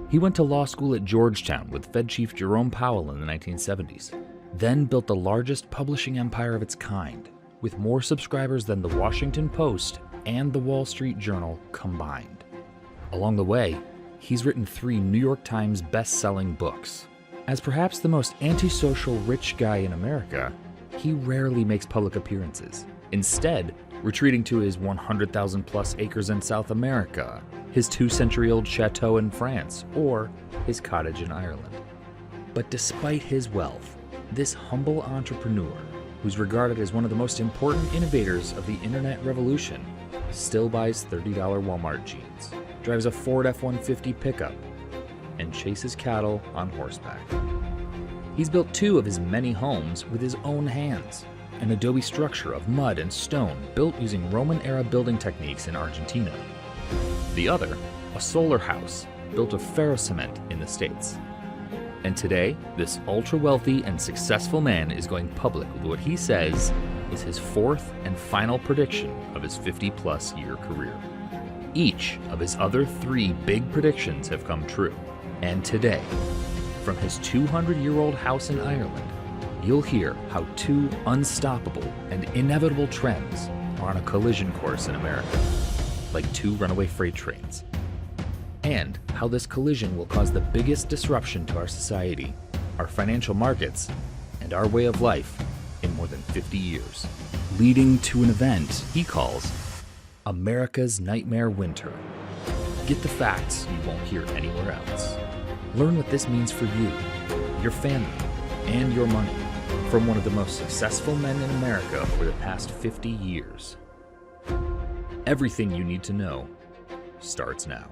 He went to law school at Georgetown with Fed Chief Jerome Powell in the 1970s, then built the largest publishing empire of its kind, with more subscribers than the Washington Post and the Wall Street Journal combined. Along the way, he's written 3 New York Times best-selling books. As perhaps the most antisocial rich guy in America, he rarely makes public appearances, instead retreating to his 100,000-plus acres in South America, his 2-century-old chateau in France, or his cottage in Ireland. But despite his wealth, this humble entrepreneur, who's regarded as one of the most important innovators of the internet revolution, still buys $30 Walmart jeans, drives a Ford F-150 pickup, and chases cattle on horseback. He's built 2 of his many homes with his own hands, an adobe structure of mud and stone built using Roman-era building techniques in Argentina. The other, a solar house built of ferrocement in the States. And today, this ultra-wealthy and successful man is going public with what he says is his 4th and final prediction of his 50-plus year career. Each of his other 3 big predictions have come true. And today, from his 200-year-old house in Ireland, you'll hear how 2 unstoppable and inevitable trends are on a collision course in America, like 2 runaway freight trains, and how this collision will cause the biggest disruption to our society, our financial markets, and our way of life in more than 50 years, leading to an event he calls America's Nightmare Winter. Get the facts you won't hear anywhere else. Learn what this means for you, your family, and your money from one of the most successful men in America over the past 50 years. Everything you need to know starts now.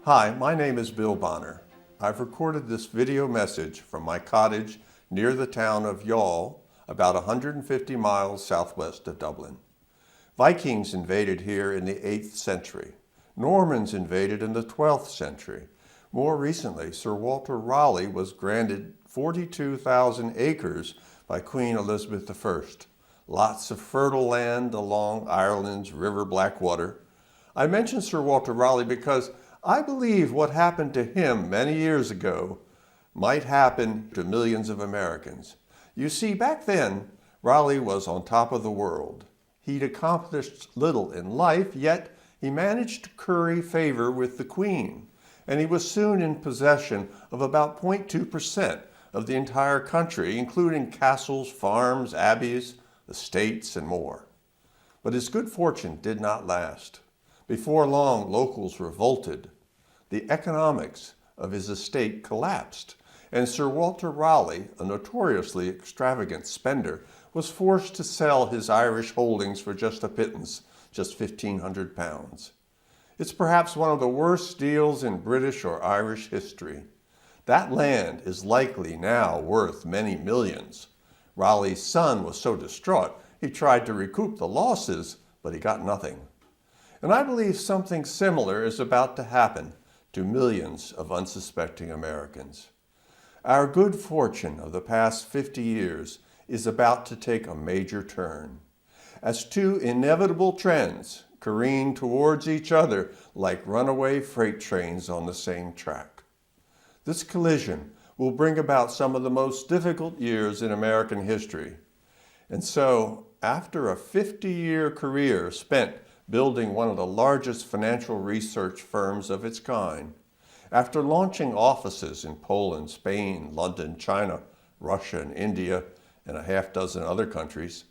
Hi, my name is Bill Bonner. I've recorded this video message from my cottage near the town of Youghal, about 150 miles southwest of Dublin. Vikings invaded here in the 8th century. Normans invaded in the 12th century. More recently, Sir Walter Raleigh was granted 42,000 acres by Queen Elizabeth I. Lots of fertile land along Ireland's River Blackwater. I mention Sir Walter Raleigh because I believe what happened to him many years ago might happen to millions of Americans. You see, back then, Raleigh was on top of the world. He'd accomplished little in life, yet he managed to curry favor with the Queen, and he was soon in possession of about 0.2% of the entire country, including castles, farms, abbeys, estates, and more. But his good fortune did not last. Before long, locals revolted. The economics of his estate collapsed, and Sir Walter Raleigh, a notoriously extravagant spender, was forced to sell his Irish holdings for just a pittance, just £1,500. It's perhaps one of the worst deals in British or Irish history. That land is likely now worth many millions. Raleigh's son was so distraught, he tried to recoup the losses, but he got nothing. And I believe something similar is about to happen to millions of unsuspecting Americans. Our good fortune of the past 50 years is about to take a major turn, as 2 inevitable trends careen towards each other like runaway freight trains on the same track. This collision will bring about some of the most difficult years in American history. And so, after a 50-year career spent building one of the largest financial research firms of its kind, after launching offices in Poland, Spain, London, China, Russia, and India, and a half-dozen other countries,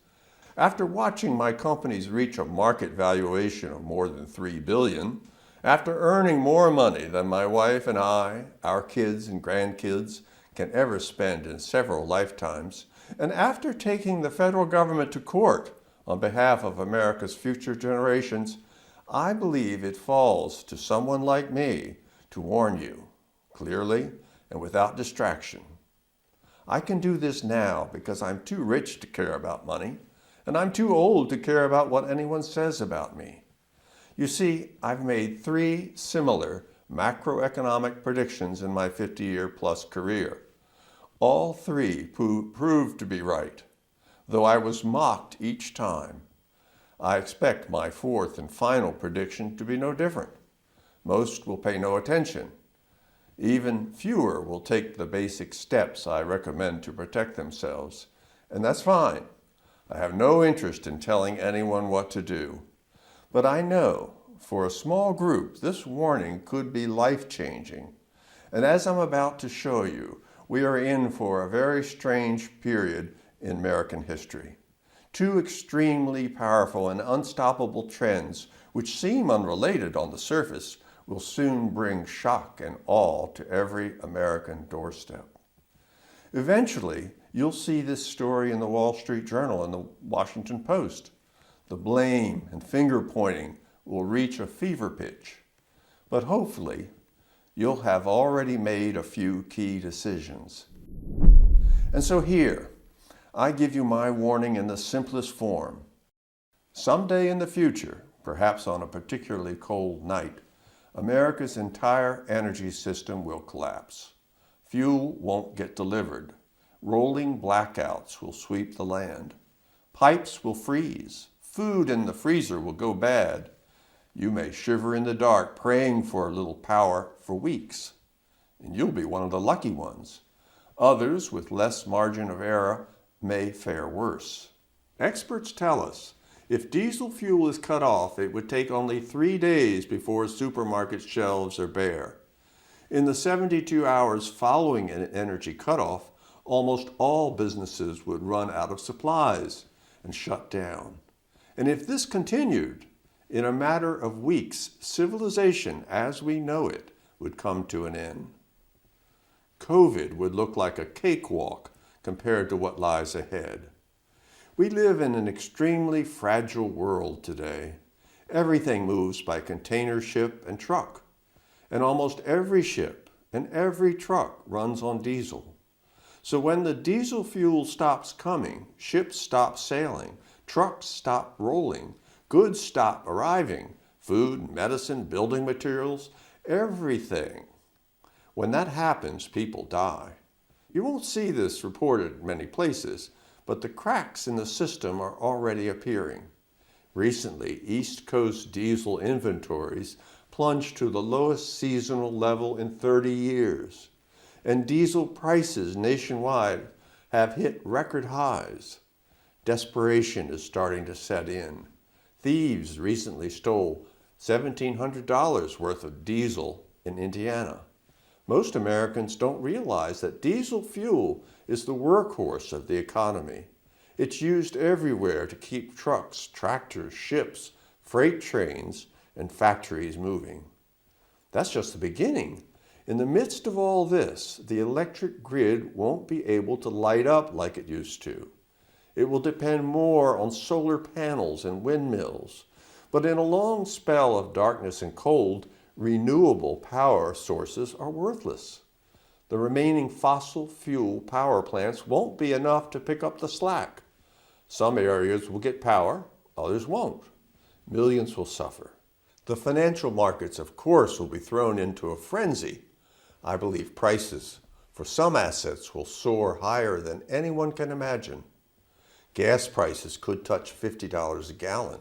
after watching my companies reach a market valuation of more than $3 billion, after earning more money than my wife and I, our kids and grandkids, can ever spend in several lifetimes, and after taking the federal government to court on behalf of America's future generations, I believe it falls to someone like me to warn you, clearly and without distraction. I can do this now because I'm too rich to care about money, and I'm too old to care about what anyone says about me. You see, I've made 3 similar macroeconomic predictions in my 50-year-plus career. All 3 proved to be right, though I was mocked each time. I expect my 4th and final prediction to be no different. Most will pay no attention. Even fewer will take the basic steps I recommend to protect themselves, and that's fine. I have no interest in telling anyone what to do. But I know, for a small group, this warning could be life-changing. And as I'm about to show you, we are in for a very strange period in American history. Two extremely powerful and unstoppable trends, which seem unrelated on the surface, will soon bring shock and awe to every American doorstep. Eventually, you'll see this story in the Wall Street Journal and the Washington Post. The blame and finger-pointing will reach a fever pitch. But hopefully, you'll have already made a few key decisions. And so here, I give you my warning in the simplest form. Someday in the future, perhaps on a particularly cold night, America's entire energy system will collapse. Fuel won't get delivered. Rolling blackouts will sweep the land. Pipes will freeze. Food in the freezer will go bad. You may shiver in the dark praying for a little power for weeks, and you'll be one of the lucky ones. Others, with less margin of error, may fare worse. Experts tell us if diesel fuel is cut off, it would take only 3 days before supermarket shelves are bare. In the 72 hours following an energy cutoff, almost all businesses would run out of supplies and shut down. And if this continued, in a matter of weeks, civilization as we know it would come to an end. COVID would look like a cakewalk compared to what lies ahead. We live in an extremely fragile world today. Everything moves by container ship and truck, and almost every ship and every truck runs on diesel. So when the diesel fuel stops coming, ships stop sailing, trucks stop rolling, goods stop arriving, food, medicine, building materials, everything. When that happens, people die. You won't see this reported in many places, but the cracks in the system are already appearing. Recently, East Coast diesel inventories plunged to the lowest seasonal level in 30 years, and diesel prices nationwide have hit record highs. Desperation is starting to set in. Thieves recently stole $1,700 worth of diesel in Indiana. Most Americans don't realize that diesel fuel is the workhorse of the economy. It's used everywhere to keep trucks, tractors, ships, freight trains, and factories moving. That's just the beginning. In the midst of all this, the electric grid won't be able to light up like it used to. It will depend more on solar panels and windmills. But in a long spell of darkness and cold, renewable power sources are worthless. The remaining fossil fuel power plants won't be enough to pick up the slack. Some areas will get power, others won't. Millions will suffer. The financial markets, of course, will be thrown into a frenzy. I believe prices for some assets will soar higher than anyone can imagine. Gas prices could touch $50 a gallon.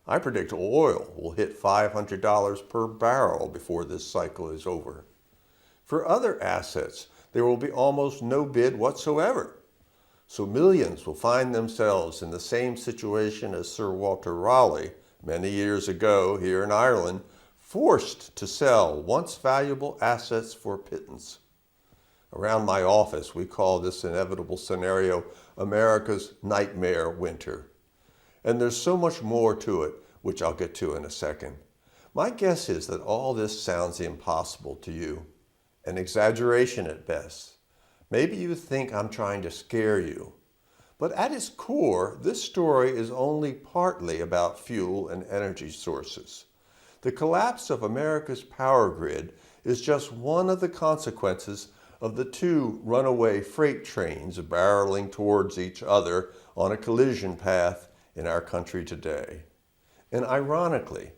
I predict oil will hit $500 per barrel before this cycle is over. For other assets, there will be almost no bid whatsoever. So millions will find themselves in the same situation as Sir Walter Raleigh many years ago here in Ireland, forced to sell once valuable assets for pittance. Around my office, we call this inevitable scenario America's nightmare winter. And there's so much more to it, which I'll get to in a second. My guess is that all this sounds impossible to you, an exaggeration at best. Maybe you think I'm trying to scare you. But at its core, this story is only partly about fuel and energy sources. The collapse of America's power grid is just one of the consequences of the two runaway freight trains barreling towards each other on a collision path in our country today. And ironically,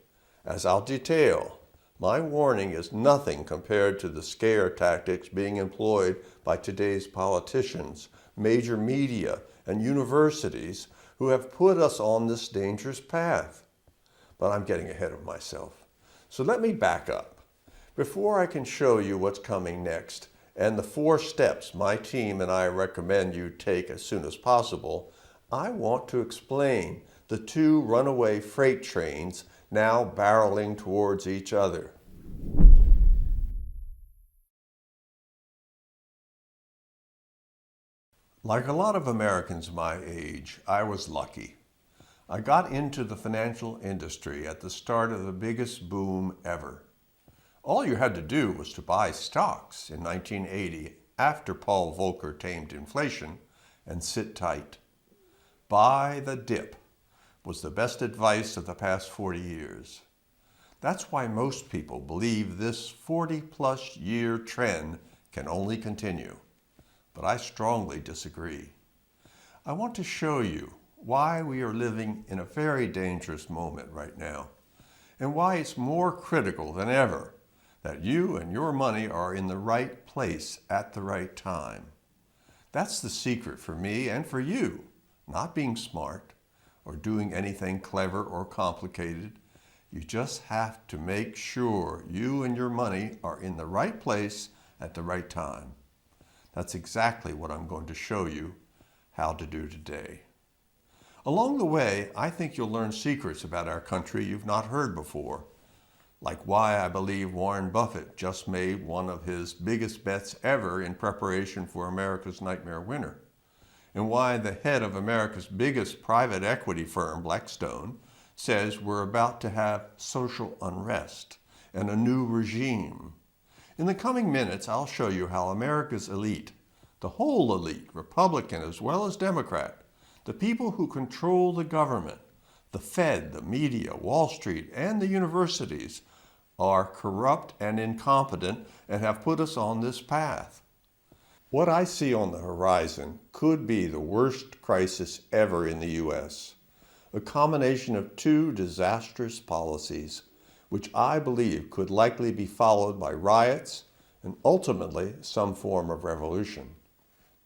as I'll detail, my warning is nothing compared to the scare tactics being employed by today's politicians, major media, and universities who have put us on this dangerous path. But I'm getting ahead of myself. So let me back up. Before I can show you what's coming next and the 4 steps my team and I recommend you take as soon as possible, I want to explain the 2 runaway freight trains now barreling towards each other. Like a lot of Americans my age, I was lucky. I got into the financial industry at the start of the biggest boom ever. All you had to do was to buy stocks in 1980 after Paul Volcker tamed inflation and sit tight. Buy the dip was the best advice of the past 40 years. That's why most people believe this 40-plus year trend can only continue. But I strongly disagree. I want to show you why we are living in a very dangerous moment right now, and why it's more critical than ever that you and your money are in the right place at the right time. That's the secret for me and for you, not being smart or doing anything clever or complicated. You just have to make sure you and your money are in the right place at the right time. That's exactly what I'm going to show you how to do today. Along the way, I think you'll learn secrets about our country you've not heard before, like why I believe Warren Buffett just made one of his biggest bets ever in preparation for America's nightmare winter, and why the head of America's biggest private equity firm, Blackstone, says we're about to have social unrest and a new regime. In the coming minutes, I'll show you how America's elite, the whole elite, Republican as well as Democrat, the people who control the government, the Fed, the media, Wall Street, and the universities, are corrupt and incompetent and have put us on this path. What I see on the horizon could be the worst crisis ever in the U.S., a combination of 2 disastrous policies, which I believe could likely be followed by riots and ultimately some form of revolution.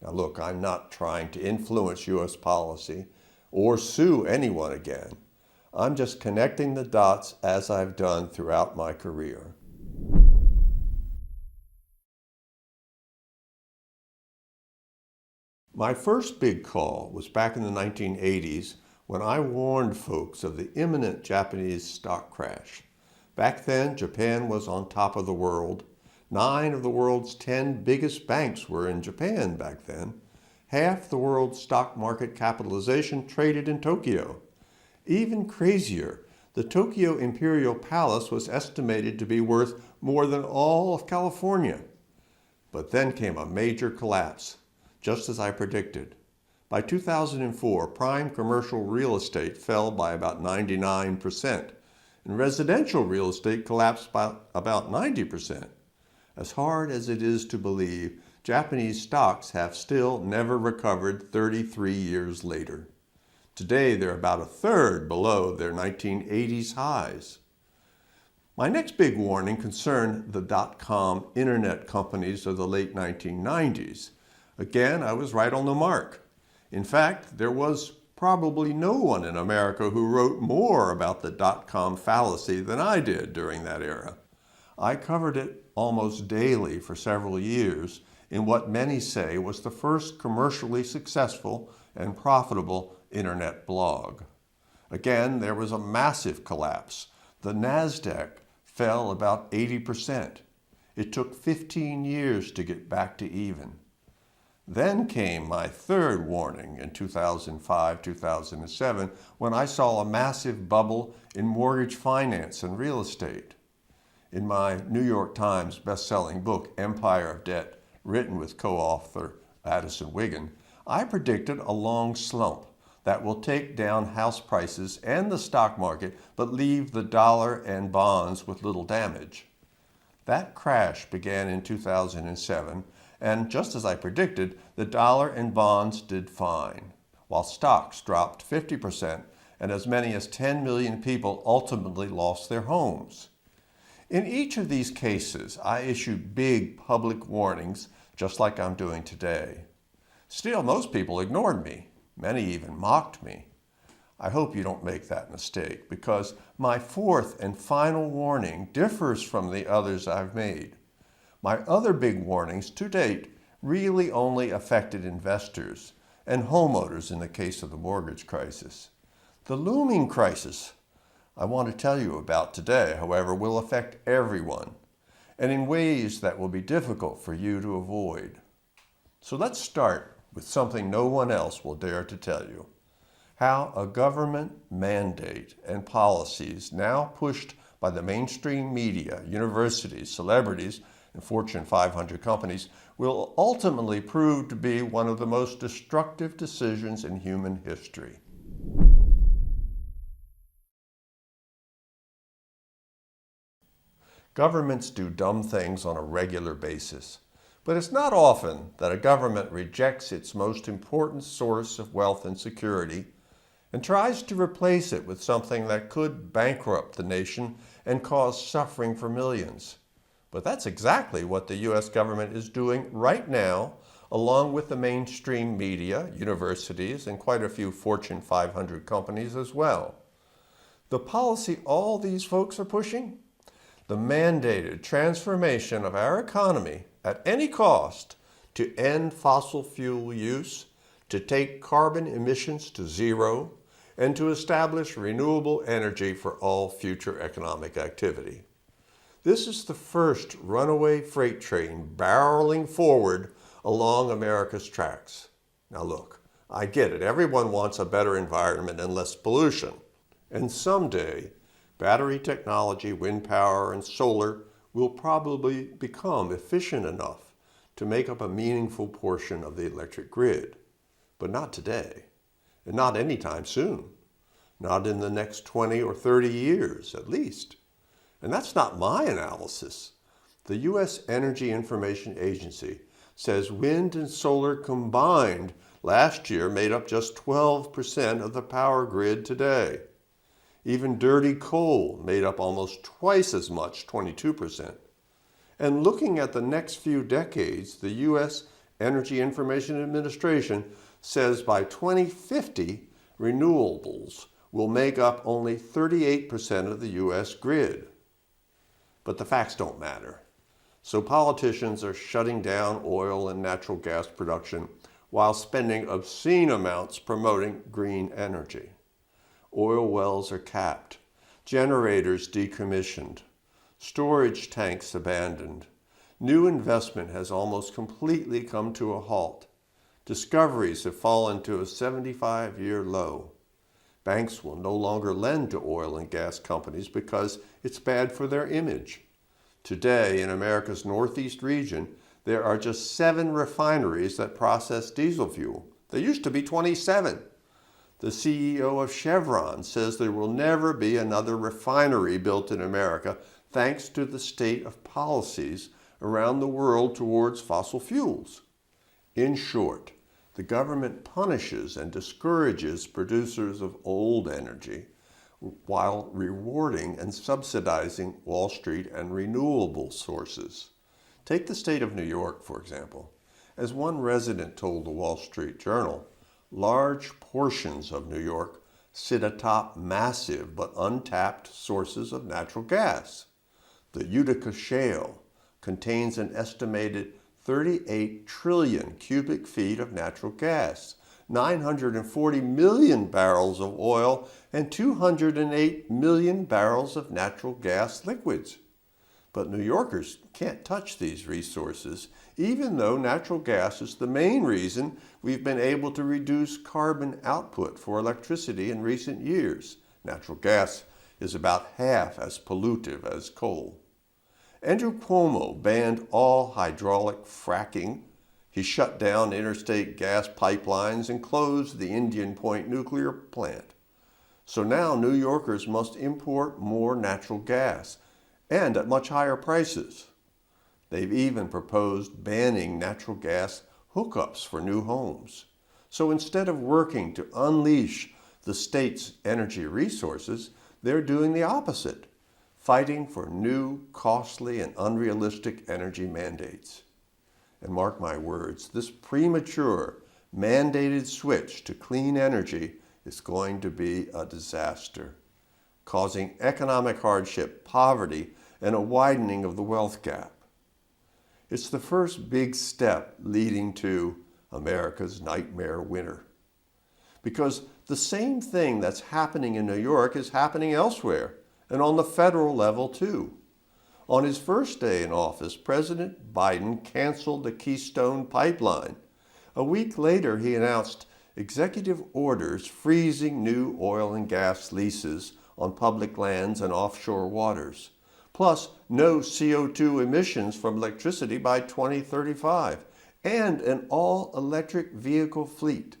Now look, I'm not trying to influence U.S. policy or sue anyone again. I'm just connecting the dots as I've done throughout my career. My first big call was back in the 1980s when I warned folks of the imminent Japanese stock crash. Back then, Japan was on top of the world. 9 of the world's 10 biggest banks were in Japan back then. Half the world's stock market capitalization traded in Tokyo. Even crazier, the Tokyo Imperial Palace was estimated to be worth more than all of California. But then came a major collapse, just as I predicted. By 2004, prime commercial real estate fell by about 99%, and residential real estate collapsed by about 90%. As hard as it is to believe, Japanese stocks have still never recovered 33 years later. Today, they're about a third below their 1980s highs. My next big warning concerned the dot-com internet companies of the late 1990s. Again, I was right on the mark. In fact, there was probably no one in America who wrote more about the dot-com fallacy than I did during that era. I covered it almost daily for several years in what many say was the first commercially successful and profitable internet blog. Again, there was a massive collapse. The NASDAQ fell about 80%. It took 15 years to get back to even. Then came my third warning in 2005-2007 when I saw a massive bubble in mortgage finance and real estate. In my New York Times best-selling book, Empire of Debt, written with co-author Addison Wiggin, I predicted a long slump that will take down house prices and the stock market, but leave the dollar and bonds with little damage. That crash began in 2007, and just as I predicted, the dollar and bonds did fine, while stocks dropped 50% and as many as 10 million people ultimately lost their homes. In each of these cases, I issued big public warnings, just like I'm doing today. Still, most people ignored me. Many even mocked me. I hope you don't make that mistake, because my fourth and final warning differs from the others I've made. My other big warnings to date really only affected investors and homeowners in the case of the mortgage crisis. The looming crisis I want to tell you about today, however, will affect everyone, and in ways that will be difficult for you to avoid. So let's start with something no one else will dare to tell you: how a government mandate and policies now pushed by the mainstream media, universities, celebrities, and Fortune 500 companies will ultimately prove to be one of the most destructive decisions in human history. Governments do dumb things on a regular basis, but it's not often that a government rejects its most important source of wealth and security and tries to replace it with something that could bankrupt the nation and cause suffering for millions. But that's exactly what the U.S. government is doing right now, along with the mainstream media, universities, and quite a few Fortune 500 companies as well. The policy all these folks are pushing? The mandated transformation of our economy at any cost to end fossil fuel use, to take carbon emissions to zero, and to establish renewable energy for all future economic activity. This is the first runaway freight train barreling forward along America's tracks. Now look, I get it. Everyone wants a better environment and less pollution. And someday, battery technology, wind power, and solar will probably become efficient enough to make up a meaningful portion of the electric grid. But not today, and not anytime soon. Not in the next 20 or 30 years, at least. And that's not my analysis. The U.S. Energy Information Agency says wind and solar combined last year made up just 12% of the power grid today. Even dirty coal made up almost twice as much, 22%. And looking at the next few decades, the U.S. Energy Information Administration says by 2050, renewables will make up only 38% of the U.S. grid. But the facts don't matter. So politicians are shutting down oil and natural gas production while spending obscene amounts promoting green energy. Oil wells are capped, generators decommissioned, storage tanks abandoned. New investment has almost completely come to a halt. Discoveries have fallen to a 75-year low. Banks will no longer lend to oil and gas companies because it's bad for their image. Today, in America's Northeast region, there are just 7 refineries that process diesel fuel. There used to be 27. The CEO of Chevron says there will never be another refinery built in America thanks to the state of policies around the world towards fossil fuels. In short, the government punishes and discourages producers of old energy while rewarding and subsidizing Wall Street and renewable sources. Take the state of New York, for example. As one resident told the Wall Street Journal, large portions of New York sit atop massive but untapped sources of natural gas. The Utica Shale contains an estimated 38 trillion cubic feet of natural gas, 940 million barrels of oil, and 208 million barrels of natural gas liquids. But New Yorkers can't touch these resources, even though natural gas is the main reason we've been able to reduce carbon output for electricity in recent years. Natural gas is about half as pollutive as coal. Andrew Cuomo banned all hydraulic fracking. He shut down interstate gas pipelines and closed the Indian Point nuclear plant. So now New Yorkers must import more natural gas, and at much higher prices. They've even proposed banning natural gas hookups for new homes. So instead of working to unleash the state's energy resources, they're doing the opposite, fighting for new, costly, and unrealistic energy mandates. And mark my words, this premature, mandated switch to clean energy is going to be a disaster, causing economic hardship, poverty, and a widening of the wealth gap. It's the first big step leading to America's nightmare winter. Because the same thing that's happening in New York is happening elsewhere, and on the federal level too. On his first day in office, President Biden canceled the Keystone Pipeline. A week later, he announced executive orders freezing new oil and gas leases on public lands and offshore waters, plus no CO2 emissions from electricity by 2035, and an all-electric vehicle fleet.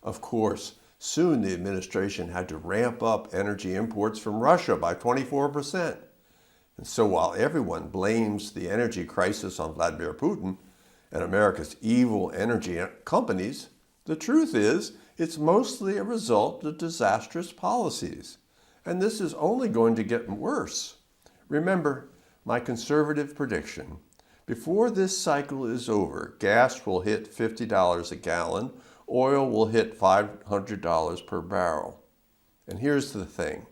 Of course, soon the administration had to ramp up energy imports from Russia by 24%. And so while everyone blames the energy crisis on Vladimir Putin and America's evil energy companies, the truth is it's mostly a result of disastrous policies. And this is only going to get worse. Remember my conservative prediction. Before this cycle is over, gas will hit $50 a gallon, oil will hit $500 per barrel. And here's the thing.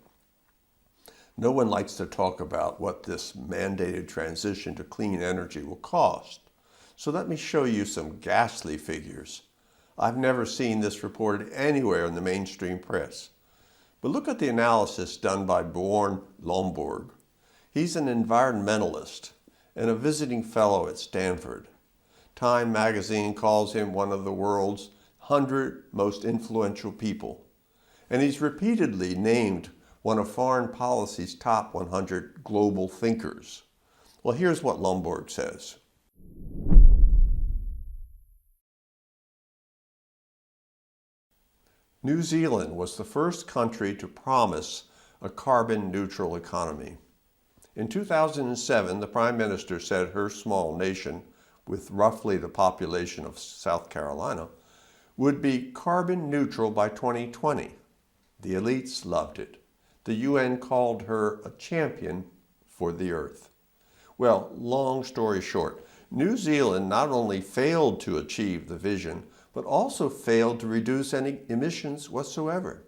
No one likes to talk about what this mandated transition to clean energy will cost. So let me show you some ghastly figures. I've never seen this reported anywhere in the mainstream press. But look at the analysis done by Bjorn Lomborg. He's an environmentalist and a visiting fellow at Stanford. Time magazine calls him one of the world's 100 most influential people. And he's repeatedly named one of foreign policy's top 100 global thinkers. Well, here's what Lomborg says. New Zealand was the first country to promise a carbon-neutral economy. In 2007, the Prime Minister said her small nation, with roughly the population of South Carolina, would be carbon neutral by 2020. The elites loved it. The UN called her a champion for the earth. Well, long story short, New Zealand not only failed to achieve the vision, but also failed to reduce any emissions whatsoever.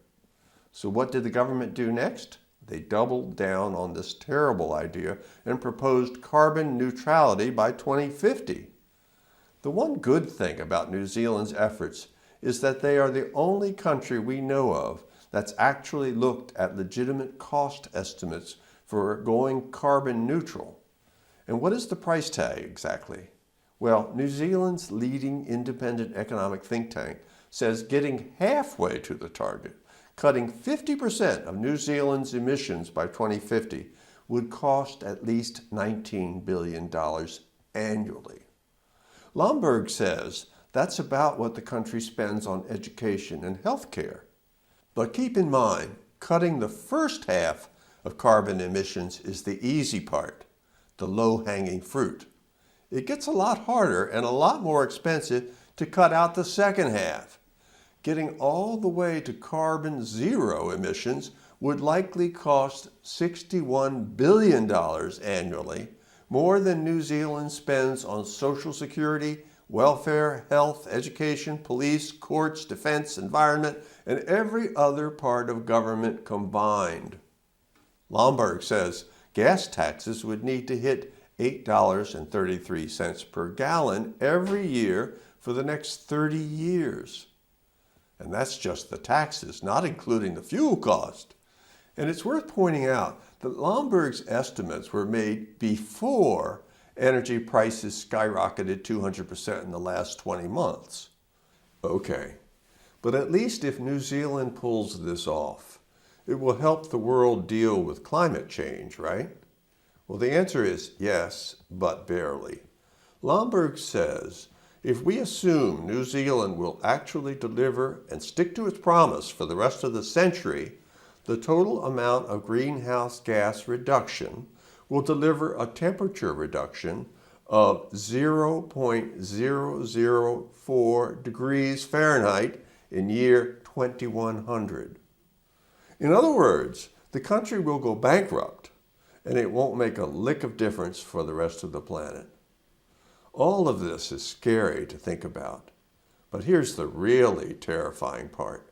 So what did the government do next? They doubled down on this terrible idea and proposed carbon neutrality by 2050. The one good thing about New Zealand's efforts is that they are the only country we know of that's actually looked at legitimate cost estimates for going carbon neutral. And what is the price tag exactly? Well, New Zealand's leading independent economic think tank says getting halfway to the target, cutting 50% of New Zealand's emissions by 2050, would cost at least $19 billion annually. Lomborg says that's about what the country spends on education and health care. But keep in mind, cutting the first half of carbon emissions is the easy part, the low-hanging fruit. It gets a lot harder and a lot more expensive to cut out the second half. Getting all the way to carbon zero emissions would likely cost $61 billion annually, more than New Zealand spends on Social Security, welfare, health, education, police, courts, defense, environment, and every other part of government combined. Lomborg says gas taxes would need to hit $8.33 per gallon every year for the next 30 years. And that's just the taxes, not including the fuel cost. And it's worth pointing out that Lomborg's estimates were made before energy prices skyrocketed 200% in the last 20 months. Okay, but at least if New Zealand pulls this off, it will help the world deal with climate change, right? Well, the answer is yes, but barely. Lomborg says, if we assume New Zealand will actually deliver and stick to its promise for the rest of the century, the total amount of greenhouse gas reduction will deliver a temperature reduction of 0.004 degrees Fahrenheit in year 2100. In other words, the country will go bankrupt, and it won't make a lick of difference for the rest of the planet. All of this is scary to think about, but here's the really terrifying part.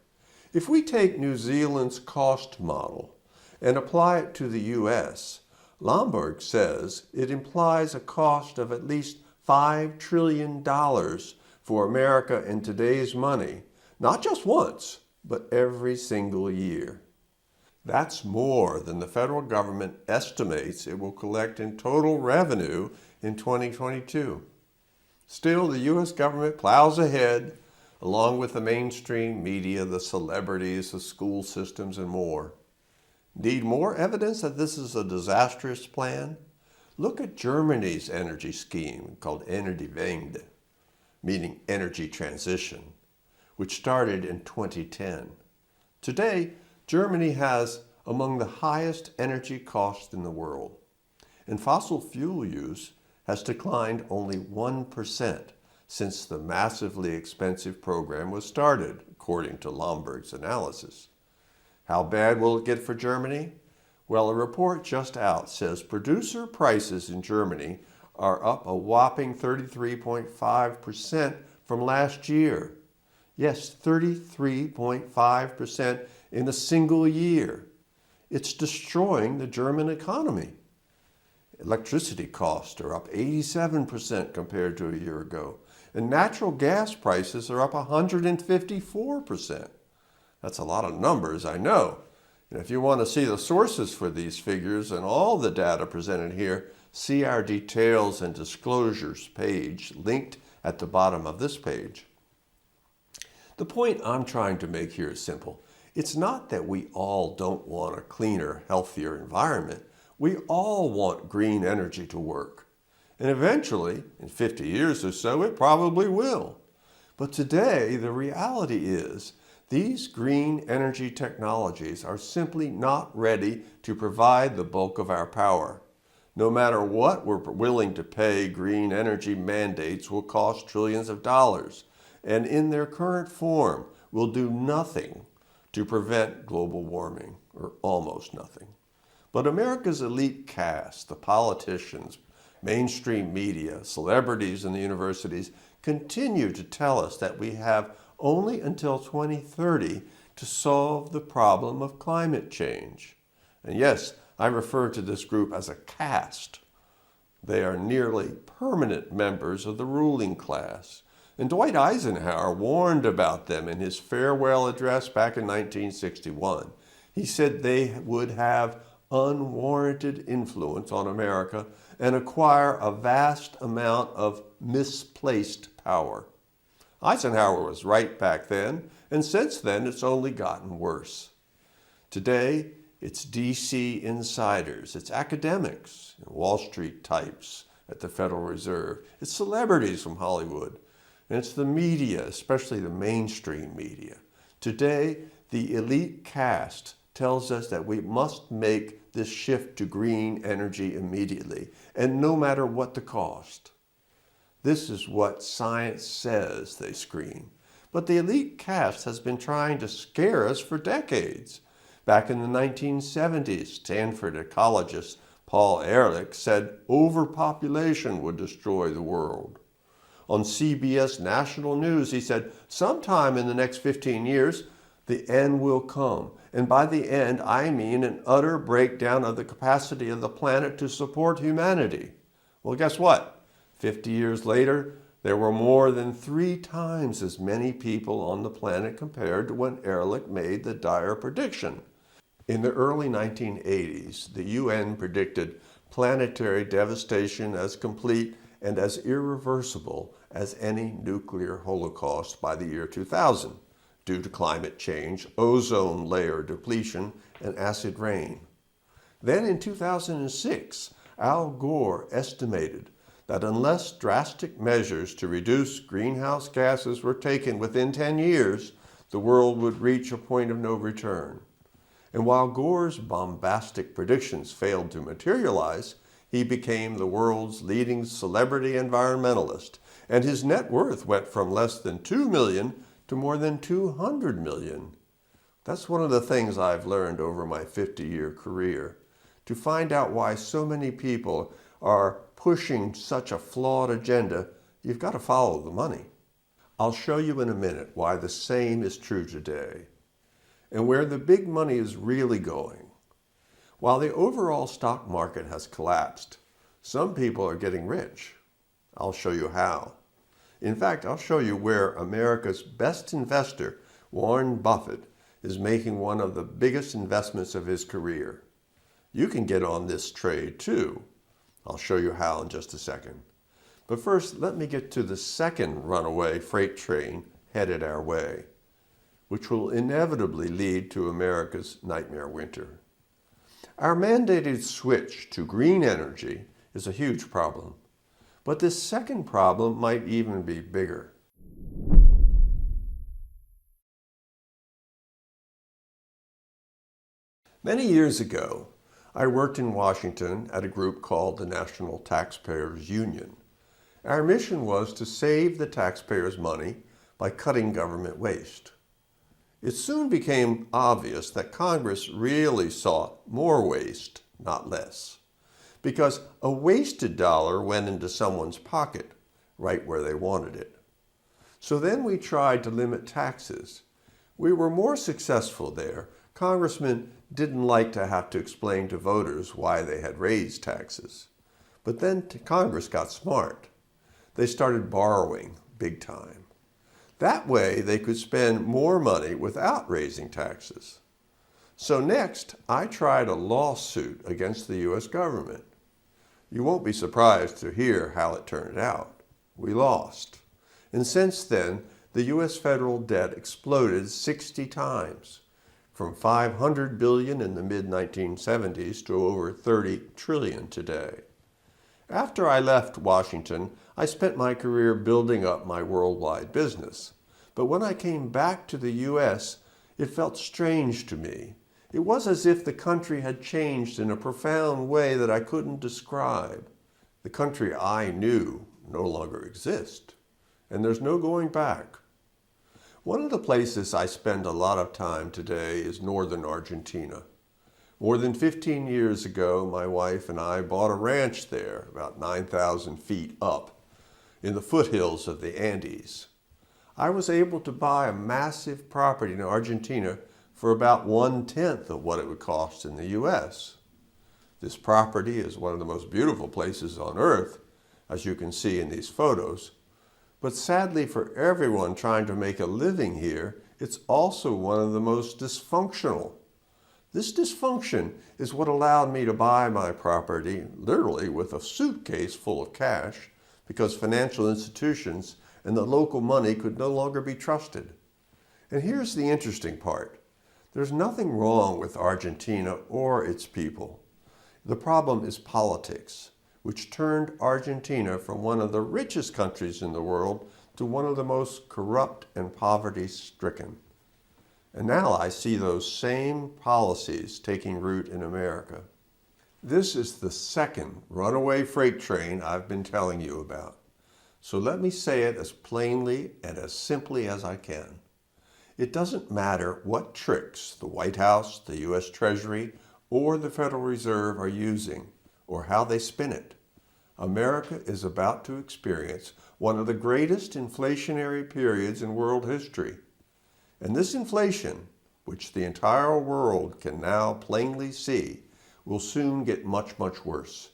If we take New Zealand's cost model and apply it to the U.S., Lomborg says it implies a cost of at least $5 trillion for America in today's money, not just once, but every single year. That's more than the federal government estimates it will collect in total revenue in 2022. Still, the U.S. government plows ahead, along with the mainstream media, the celebrities, the school systems, and more. Need more evidence that this is a disastrous plan? Look at Germany's energy scheme called Energiewende, meaning energy transition, which started in 2010. Today, Germany has among the highest energy costs in the world, and fossil fuel use has declined only 1% since the massively expensive program was started, according to Lomborg's analysis. How bad will it get for Germany? Well, a report just out says producer prices in Germany are up a whopping 33.5% from last year. Yes, 33.5% in a single year. It's destroying the German economy. Electricity costs are up 87% compared to a year ago, and natural gas prices are up 154%. That's a lot of numbers, I know. And if you want to see the sources for these figures and all the data presented here, see our details and disclosures page linked at the bottom of this page. The point I'm trying to make here is simple. It's not that we all don't want a cleaner, healthier environment. We all want green energy to work. And eventually, in 50 years or so, it probably will. But today, the reality is these green energy technologies are simply not ready to provide the bulk of our power. No matter what we're willing to pay, green energy mandates will cost trillions of dollars, and in their current form will do nothing to prevent global warming, or almost nothing. But America's elite caste, the politicians, mainstream media, celebrities in the universities, continue to tell us that we have only until 2030 to solve the problem of climate change. And yes, I refer to this group as a caste. They are nearly permanent members of the ruling class. And Dwight Eisenhower warned about them in his farewell address back in 1961. He said they would have unwarranted influence on America and acquire a vast amount of misplaced power. Eisenhower was right back then, and since then it's only gotten worse. Today, it's DC insiders, it's academics, and Wall Street types at the Federal Reserve, it's celebrities from Hollywood, and it's the media, especially the mainstream media. Today, the elite caste tells us that we must make this shift to green energy immediately, and no matter what the cost. This is what science says, they scream. But the elite caste has been trying to scare us for decades. Back in the 1970s, Stanford ecologist Paul Ehrlich said overpopulation would destroy the world. On CBS National News, he said, sometime in the next 15 years, the end will come. And by the end, I mean an utter breakdown of the capacity of the planet to support humanity. Well, guess what? 50 years later, there were more than 3 times as many people on the planet compared to when Ehrlich made the dire prediction. In the early 1980s, the UN predicted planetary devastation as complete and as irreversible as any nuclear holocaust by the year 2000, due to climate change, ozone layer depletion, and acid rain. Then in 2006, Al Gore estimated that unless drastic measures to reduce greenhouse gases were taken within 10 years, the world would reach a point of no return. And while Gore's bombastic predictions failed to materialize, he became the world's leading celebrity environmentalist, and his net worth went from less than $2 million to more than $200 million. That's one of the things I've learned over my 50-year career. To find out why so many people are pushing such a flawed agenda, you've got to follow the money. I'll show you in a minute why the same is true today. and where the big money is really going. While the overall stock market has collapsed, some people are getting rich. I'll show you how. In fact, I'll show you where America's best investor, Warren Buffett, is making one of the biggest investments of his career. You can get on this trade too. I'll show you how in just a second. But first, let me get to the second runaway freight train headed our way, which will inevitably lead to America's nightmare winter. Our mandated switch to green energy is a huge problem, but this second problem might even be bigger. Many years ago, I worked in Washington at a group called the National Taxpayers Union. Our mission was to save the taxpayers' money by cutting government waste. It soon became obvious that Congress really sought more waste, not less, because a wasted dollar went into someone's pocket, right where they wanted it. So then we tried to limit taxes. We were more successful there. Congressmen didn't like to have to explain to voters why they had raised taxes. But then Congress got smart. They started borrowing big time. That way they could spend more money without raising taxes. So next, I tried a lawsuit against the U.S. government. You won't be surprised to hear how it turned out. We lost. And since then, the U.S. federal debt exploded 60 times, from $500 billion in the mid-1970s to over $30 trillion today. After I left Washington, I spent my career building up my worldwide business. But when I came back to the U.S., it felt strange to me. It was as if the country had changed in a profound way that I couldn't describe. The country I knew no longer exists, and there's no going back. One of the places I spend a lot of time today is northern Argentina. More than 15 years ago, my wife and I bought a ranch there, about 9,000 feet up, in the foothills of the Andes. I was able to buy a massive property in Argentina for about 1/10 of what it would cost in the U.S. This property is one of the most beautiful places on earth, as you can see in these photos. But sadly for everyone trying to make a living here, it's also one of the most dysfunctional. This dysfunction is what allowed me to buy my property literally with a suitcase full of cash, because financial institutions and the local money could no longer be trusted. And here's the interesting part. There's nothing wrong with Argentina or its people. The problem is politics, which turned Argentina from one of the richest countries in the world to one of the most corrupt and poverty-stricken. And now I see those same policies taking root in America. This is the second runaway freight train I've been telling you about. So let me say it as plainly and as simply as I can. It doesn't matter what tricks the White House, the U.S. Treasury, or the Federal Reserve are using, or how they spin it. America is about to experience one of the greatest inflationary periods in world history. And this inflation, which the entire world can now plainly see, will soon get much, much worse.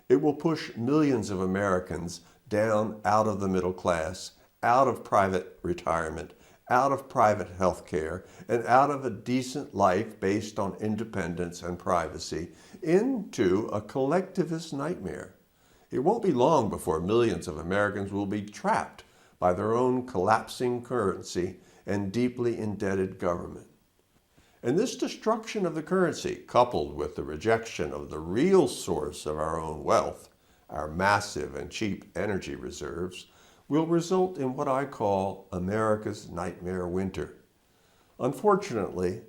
It will push millions of Americans down out of the middle class, out of private retirement, out of private health care, and out of a decent life based on independence and privacy, into a collectivist nightmare. It won't be long before millions of Americans will be trapped by their own collapsing currency and deeply indebted government. And this destruction of the currency, coupled with the rejection of the real source of our own wealth, our massive and cheap energy reserves, will result in what I call America's nightmare winter. Unfortunately,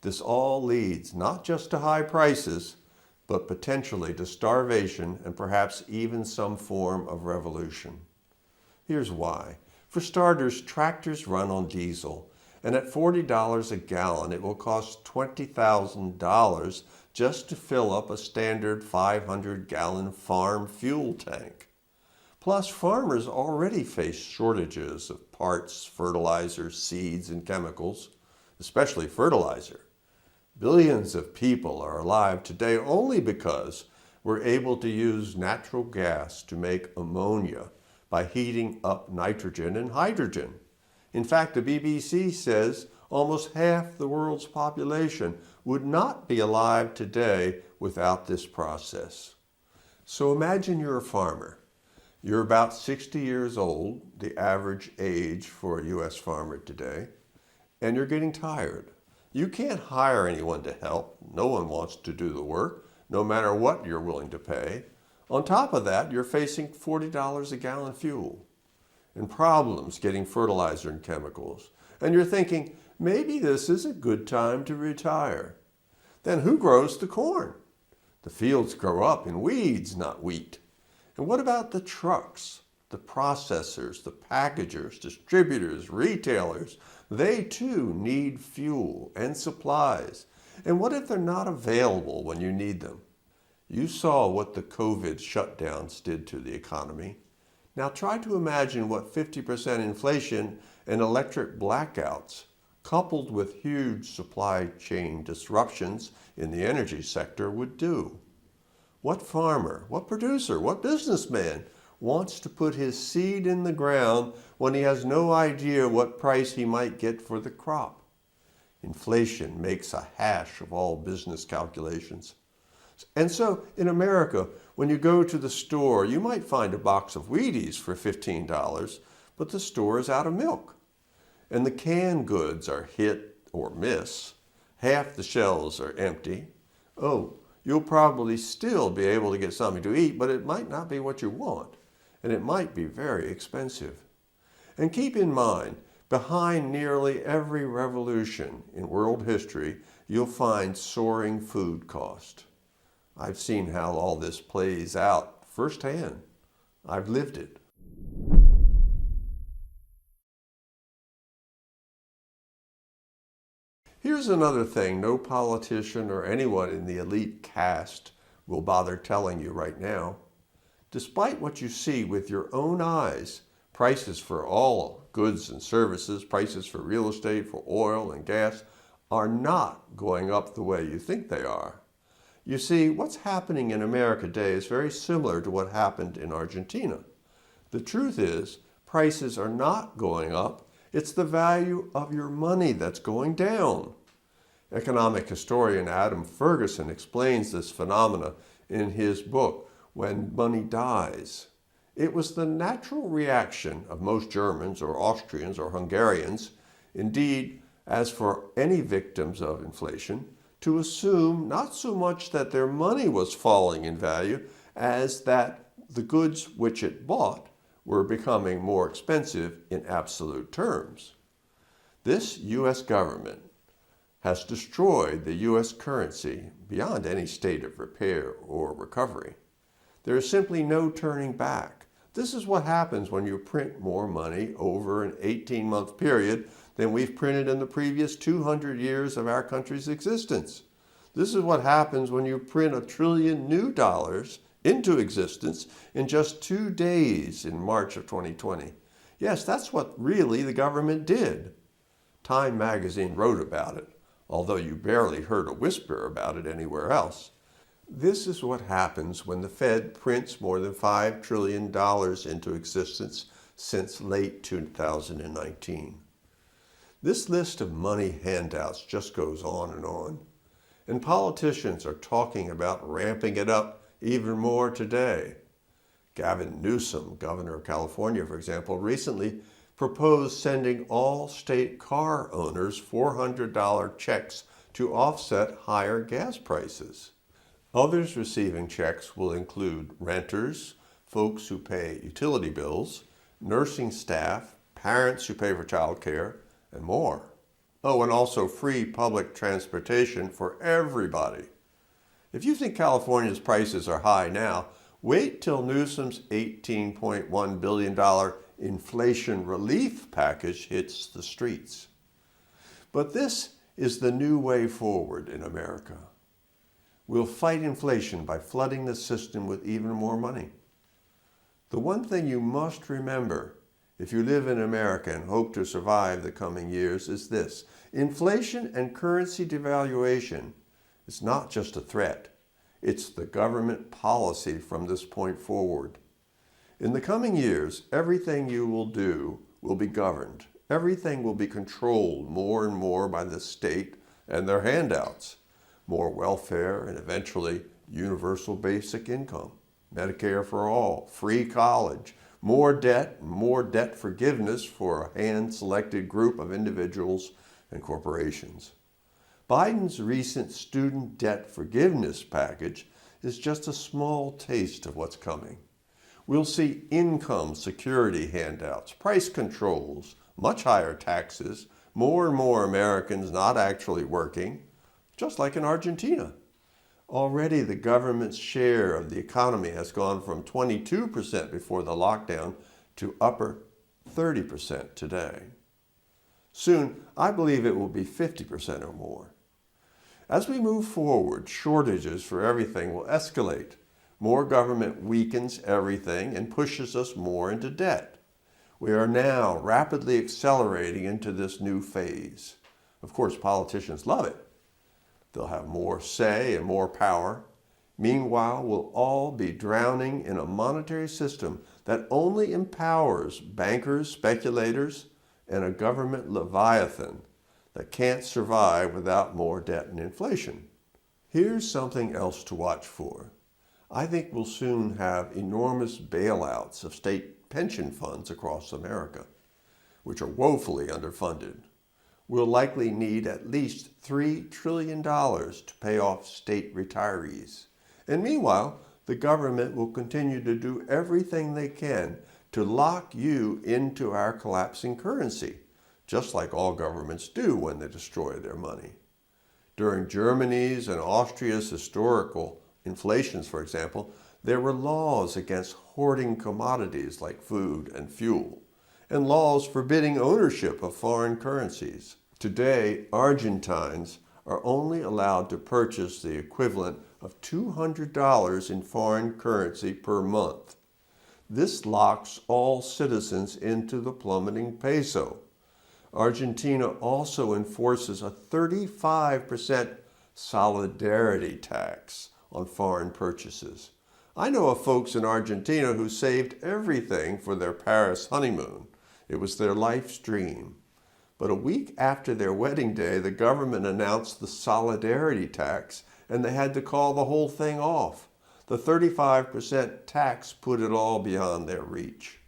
this all leads not just to high prices, but potentially to starvation and perhaps even some form of revolution. Here's why. For starters, tractors run on diesel, and at $40 a gallon, it will cost $20,000 just to fill up a standard 500-gallon farm fuel tank. Plus, farmers already face shortages of parts, fertilizers, seeds, and chemicals. especially fertilizer. Billions of people are alive today only because we're able to use natural gas to make ammonia by heating up nitrogen and hydrogen. In fact, the BBC says almost half the world's population would not be alive today without this process. So imagine you're a farmer. You're about 60 years old, the average age for a U.S. farmer today, and you're getting tired. You can't hire anyone to help. No one wants to do the work, no matter what you're willing to pay. On top of that, you're facing $40 a gallon fuel and problems getting fertilizer and chemicals. And you're thinking, maybe this is a good time to retire. Then who grows the corn? The fields grow up in weeds, not wheat. And what about the trucks, the processors, the packagers, distributors, retailers? They too need fuel and supplies. And what if they're not available when you need them? You saw what the COVID shutdowns did to the economy. Now try to imagine what 50% inflation and electric blackouts, coupled with huge supply chain disruptions in the energy sector, would do. What farmer, what producer, what businessman wants to put his seed in the ground when he has no idea what price he might get for the crop? Inflation makes a hash of all business calculations. And so in America, when you go to the store, you might find a box of Wheaties for $15, but the store is out of milk. And the canned goods are hit or miss. Half the shelves are empty. Oh, you'll probably still be able to get something to eat, but it might not be what you want, and it might be very expensive. And keep in mind, behind nearly every revolution in world history, you'll find soaring food cost. I've seen how all this plays out firsthand. I've lived it. Here's another thing no politician or anyone in the elite caste will bother telling you right now. Despite what you see with your own eyes, prices for all goods and services, prices for real estate, for oil and gas, are not going up the way you think they are. You see, what's happening in America today is very similar to what happened in Argentina. The truth is, prices are not going up. It's the value of your money that's going down. Economic historian Adam Ferguson explains this phenomena in his book, When Money Dies. It was the natural reaction of most Germans or Austrians or Hungarians, indeed, as for any victims of inflation, to assume not so much that their money was falling in value as that the goods which it bought were becoming more expensive in absolute terms. This U.S. government has destroyed the U.S. currency beyond any state of repair or recovery. There is simply no turning back. This is what happens when you print more money over an 18-month period than we've printed in the previous 200 years of our country's existence. This is what happens when you print $1 trillion new dollars into existence in just 2 days in March of 2020. Yes, that's what really the government did. Time magazine wrote about it, although you barely heard a whisper about it anywhere else. This is what happens when the Fed prints more than $5 trillion into existence since late 2019. This list of money handouts just goes on and on. And politicians are talking about ramping it up even more today. Gavin Newsom, governor of California, for example, recently proposed sending all state car owners $400 checks to offset higher gas prices. Others receiving checks will include renters, folks who pay utility bills, nursing staff, parents who pay for childcare, and more. Oh, and also free public transportation for everybody. If you think California's prices are high now, wait till Newsom's $18.1 billion inflation relief package hits the streets. But this is the new way forward in America. We'll fight inflation by flooding the system with even more money. The one thing you must remember if you live in America and hope to survive the coming years, is this: inflation and currency devaluation is not just a threat, it's the government policy from this point forward. In the coming years, everything you will do will be governed. Everything will be controlled more and more by the state and their handouts. More welfare and eventually universal basic income, Medicare for all, free college, more debt and more debt forgiveness for a hand-selected group of individuals and corporations. Biden's recent student debt forgiveness package is just a small taste of what's coming. We'll see income security handouts, price controls, much higher taxes, more and more Americans not actually working, just like in Argentina. Already the government's share of the economy has gone from 22% before the lockdown to upper 30% today. Soon, I believe it will be 50% or more. As we move forward, shortages for everything will escalate. More government weakens everything and pushes us more into debt. We are now rapidly accelerating into this new phase. Of course, politicians love it. They'll have more say and more power. Meanwhile, we'll all be drowning in a monetary system that only empowers bankers, speculators, and a government leviathan that can't survive without more debt and inflation. Here's something else to watch for. I think we'll soon have enormous bailouts of state pension funds across America, which are woefully underfunded. We'll likely need at least $3 trillion to pay off state retirees. And meanwhile, the government will continue to do everything they can to lock you into our collapsing currency, just like all governments do when they destroy their money. During Germany's and Austria's historical inflations, for example, there were laws against hoarding commodities like food and fuel, and laws forbidding ownership of foreign currencies. Today, Argentines are only allowed to purchase the equivalent of $200 in foreign currency per month. This locks all citizens into the plummeting peso. Argentina also enforces a 35% solidarity tax on foreign purchases. I know of folks in Argentina who saved everything for their Paris honeymoon. It was their life's dream. But a week after their wedding day, the government announced the solidarity tax, and they had to call the whole thing off. The 35% tax put it all beyond their reach.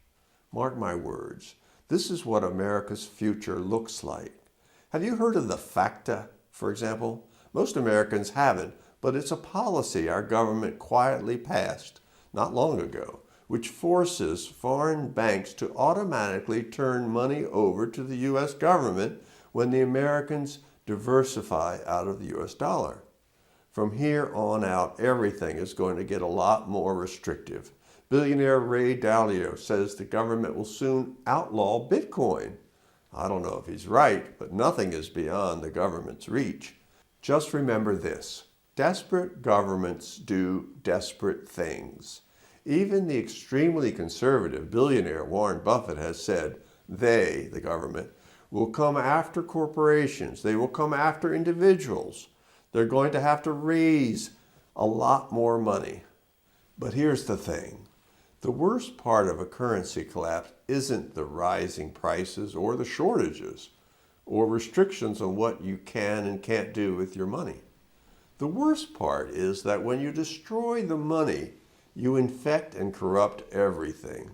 Mark my words, this is what America's future looks like. Have you heard of the FACTA, for example? Most Americans haven't, but it's a policy our government quietly passed not long ago, which forces foreign banks to automatically turn money over to the U.S. government when the Americans diversify out of the U.S. dollar. From here on out, everything is going to get a lot more restrictive. Billionaire Ray Dalio says the government will soon outlaw Bitcoin. I don't know if he's right, but nothing is beyond the government's reach. Just remember this: desperate governments do desperate things. Even the extremely conservative billionaire Warren Buffett has said they, the government, will come after corporations. They will come after individuals. They're going to have to raise a lot more money. But here's the thing. The worst part of a currency collapse isn't the rising prices or the shortages or restrictions on what you can and can't do with your money. The worst part is that when you destroy the money, you infect and corrupt everything.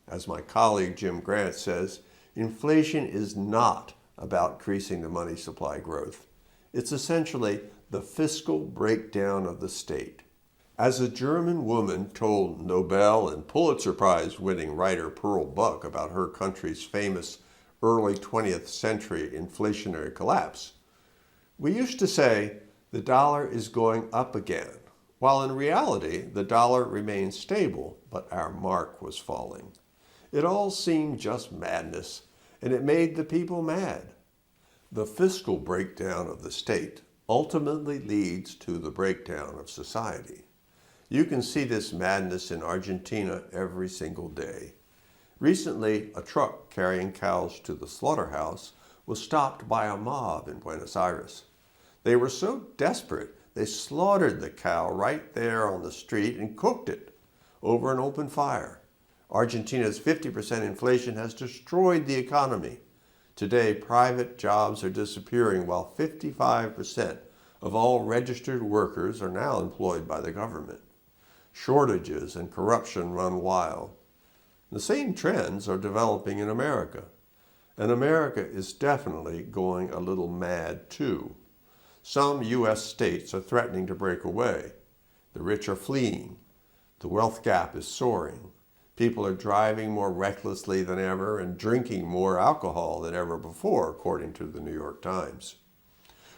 As my colleague Jim Grant says, inflation is not about increasing the money supply growth. It's essentially the fiscal breakdown of the state. As a German woman told Nobel and Pulitzer Prize winning writer Pearl Buck about her country's famous early 20th century inflationary collapse, we used to say the dollar is going up again, while in reality the dollar remained stable, but our mark was falling. It all seemed just madness, and it made the people mad. The fiscal breakdown of the state ultimately leads to the breakdown of society. You can see this madness in Argentina every single day. Recently, a truck carrying cows to the slaughterhouse was stopped by a mob in Buenos Aires. They were so desperate, they slaughtered the cow right there on the street and cooked it over an open fire. Argentina's 50% inflation has destroyed the economy. Today, private jobs are disappearing while 55% of all registered workers are now employed by the government. Shortages and corruption run wild. The same trends are developing in America. And America is definitely going a little mad too. Some U.S. states are threatening to break away. The rich are fleeing. The wealth gap is soaring. People are driving more recklessly than ever and drinking more alcohol than ever before, according to the New York Times.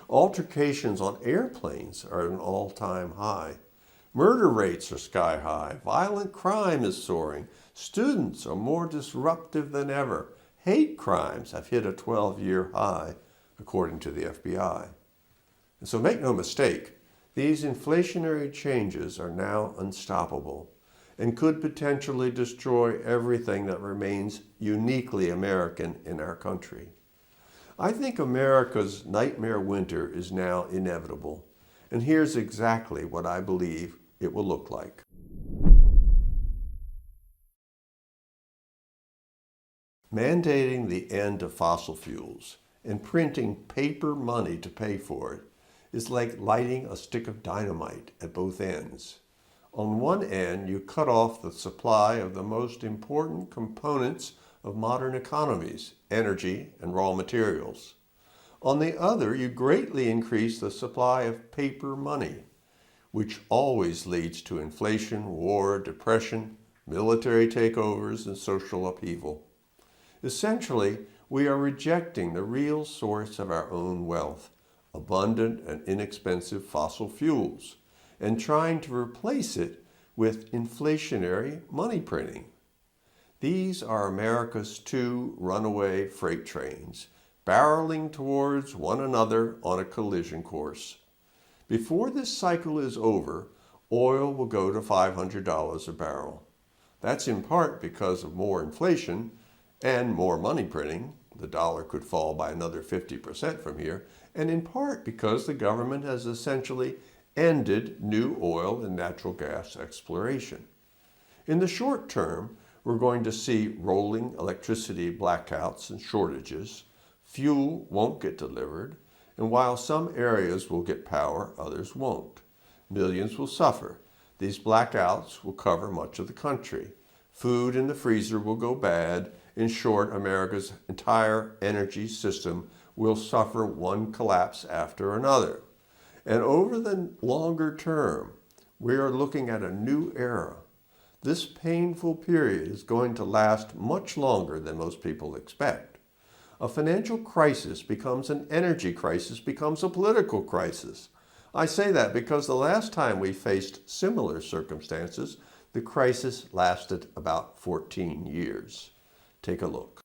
Altercations on airplanes are at an all-time high. Murder rates are sky high. Violent crime is soaring. Students are more disruptive than ever. Hate crimes have hit a 12-year high, according to the FBI. And so make no mistake, these inflationary changes are now unstoppable and could potentially destroy everything that remains uniquely American in our country. I think America's nightmare winter is now inevitable, and here's exactly what I believe it will look like. Mandating the end of fossil fuels and printing paper money to pay for it is like lighting a stick of dynamite at both ends. On one end, you cut off the supply of the most important components of modern economies, energy and raw materials. On the other, you greatly increase the supply of paper money, which always leads to inflation, war, depression, military takeovers, and social upheaval. Essentially, we are rejecting the real source of our own wealth, abundant and inexpensive fossil fuels, and trying to replace it with inflationary money printing. These are America's two runaway freight trains, barreling towards one another on a collision course. Before this cycle is over, oil will go to $500 a barrel. That's in part because of more inflation and more money printing. The dollar could fall by another 50% from here, and in part because the government has essentially ended new oil and natural gas exploration. In the short term, we're going to see rolling electricity blackouts and shortages. Fuel won't get delivered, and while some areas will get power, others won't. Millions will suffer. These blackouts will cover much of the country. Food in the freezer will go bad. In short, America's entire energy system will suffer one collapse after another. And over the longer term, we are looking at a new era. This painful period is going to last much longer than most people expect. A financial crisis becomes an energy crisis, becomes a political crisis. I say that because the last time we faced similar circumstances, the crisis lasted about 14 years. Take a look.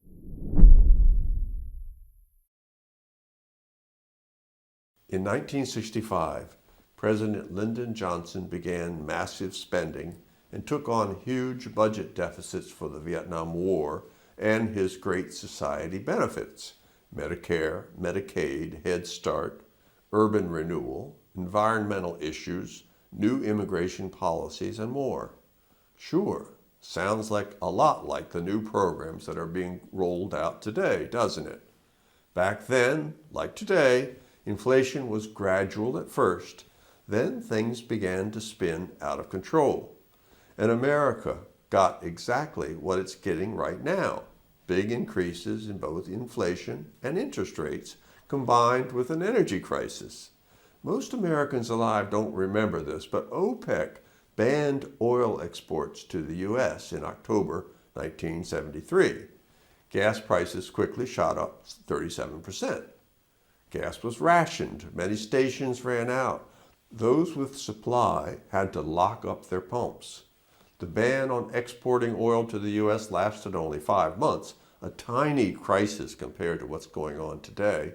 In 1965, President Lyndon Johnson began massive spending and took on huge budget deficits for the Vietnam War and his Great Society benefits: Medicare, Medicaid, Head Start, urban renewal, environmental issues, new immigration policies, and more. Sure, sounds like a lot like the new programs that are being rolled out today, doesn't it? Back then, like today, inflation was gradual at first, then things began to spin out of control. And America got exactly what it's getting right now: big increases in both inflation and interest rates, combined with an energy crisis. Most Americans alive don't remember this, but OPEC banned oil exports to the U.S. in October 1973. Gas prices quickly shot up 37%. Gas was rationed. Many stations ran out. Those with supply had to lock up their pumps. The ban on exporting oil to the U.S. lasted only 5 months, a tiny crisis compared to what's going on today.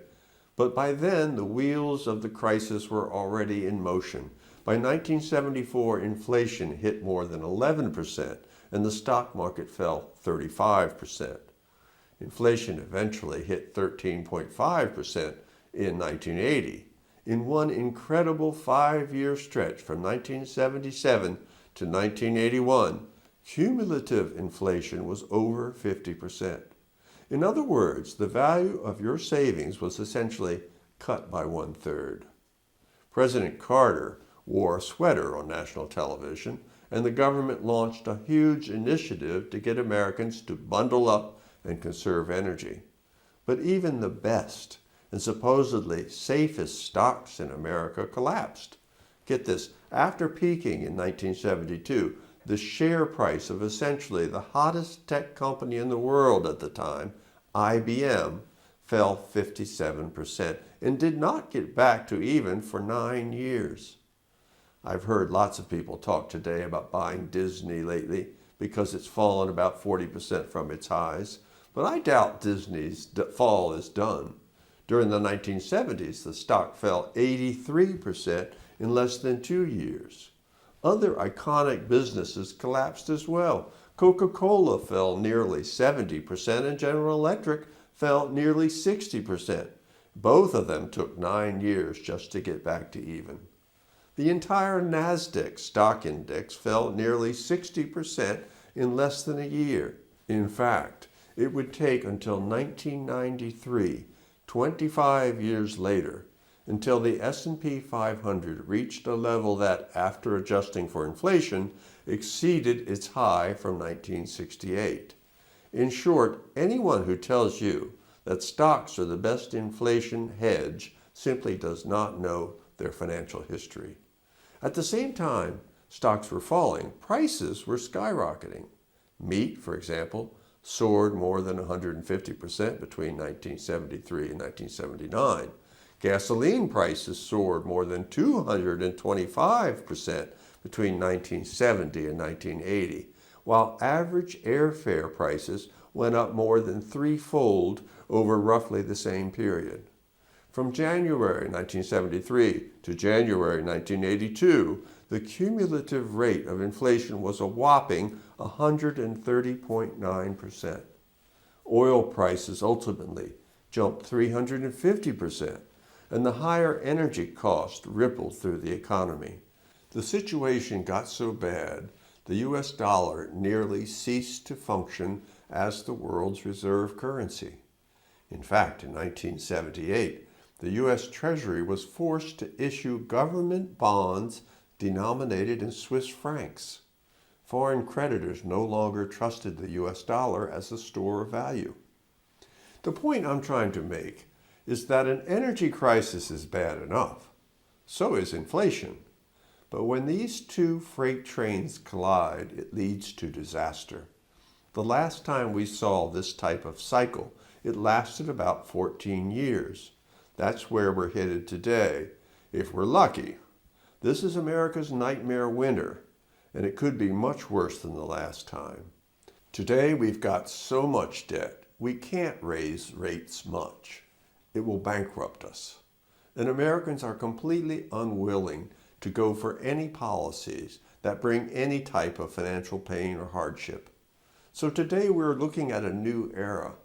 But by then, the wheels of the crisis were already in motion. By 1974, inflation hit more than 11%, and the stock market fell 35%. Inflation eventually hit 13.5% in 1980. In one incredible 5-year stretch from 1977 to 1981, cumulative inflation was over 50%. In other words, the value of your savings was essentially cut by 1/3. President Carter wore a sweater on national television, and the government launched a huge initiative to get Americans to bundle up and conserve energy. But even the best and supposedly safest stocks in America collapsed. Get this, after peaking in 1972, the share price of essentially the hottest tech company in the world at the time, IBM, fell 57% and did not get back to even for 9 years. I've heard lots of people talk today about buying Disney lately because it's fallen about 40% from its highs, but I doubt Disney's fall is done. During the 1970s, the stock fell 83% in less than 2 years. Other iconic businesses collapsed as well. Coca-Cola fell nearly 70% and General Electric fell nearly 60%. Both of them took 9 years just to get back to even. The entire NASDAQ stock index fell nearly 60% in less than a year. In fact, it would take until 1993, 25 years later, until the S&P 500 reached a level that, after adjusting for inflation, exceeded its high from 1968. In short, anyone who tells you that stocks are the best inflation hedge simply does not know their financial history. At the same time stocks were falling, prices were skyrocketing. Meat, for example, soared more than 150% between 1973 and 1979. Gasoline prices soared more than 225% between 1970 and 1980, while average airfare prices went up more than threefold over roughly the same period. From January 1973 to January 1982, the cumulative rate of inflation was a whopping 130.9%. Oil prices ultimately jumped 350%, and the higher energy cost rippled through the economy. The situation got so bad, the US dollar nearly ceased to function as the world's reserve currency. In fact, in 1978, the US Treasury was forced to issue government bonds denominated in Swiss francs. Foreign creditors no longer trusted the US dollar as a store of value. The point I'm trying to make is that an energy crisis is bad enough. So is inflation. But when these two freight trains collide, it leads to disaster. The last time we saw this type of cycle, it lasted about 14 years. That's where we're headed today, if we're lucky. This is America's nightmare winter, and it could be much worse than the last time. Today we've got so much debt, we can't raise rates much. It will bankrupt us. And Americans are completely unwilling to go for any policies that bring any type of financial pain or hardship. So today we're looking at a new era.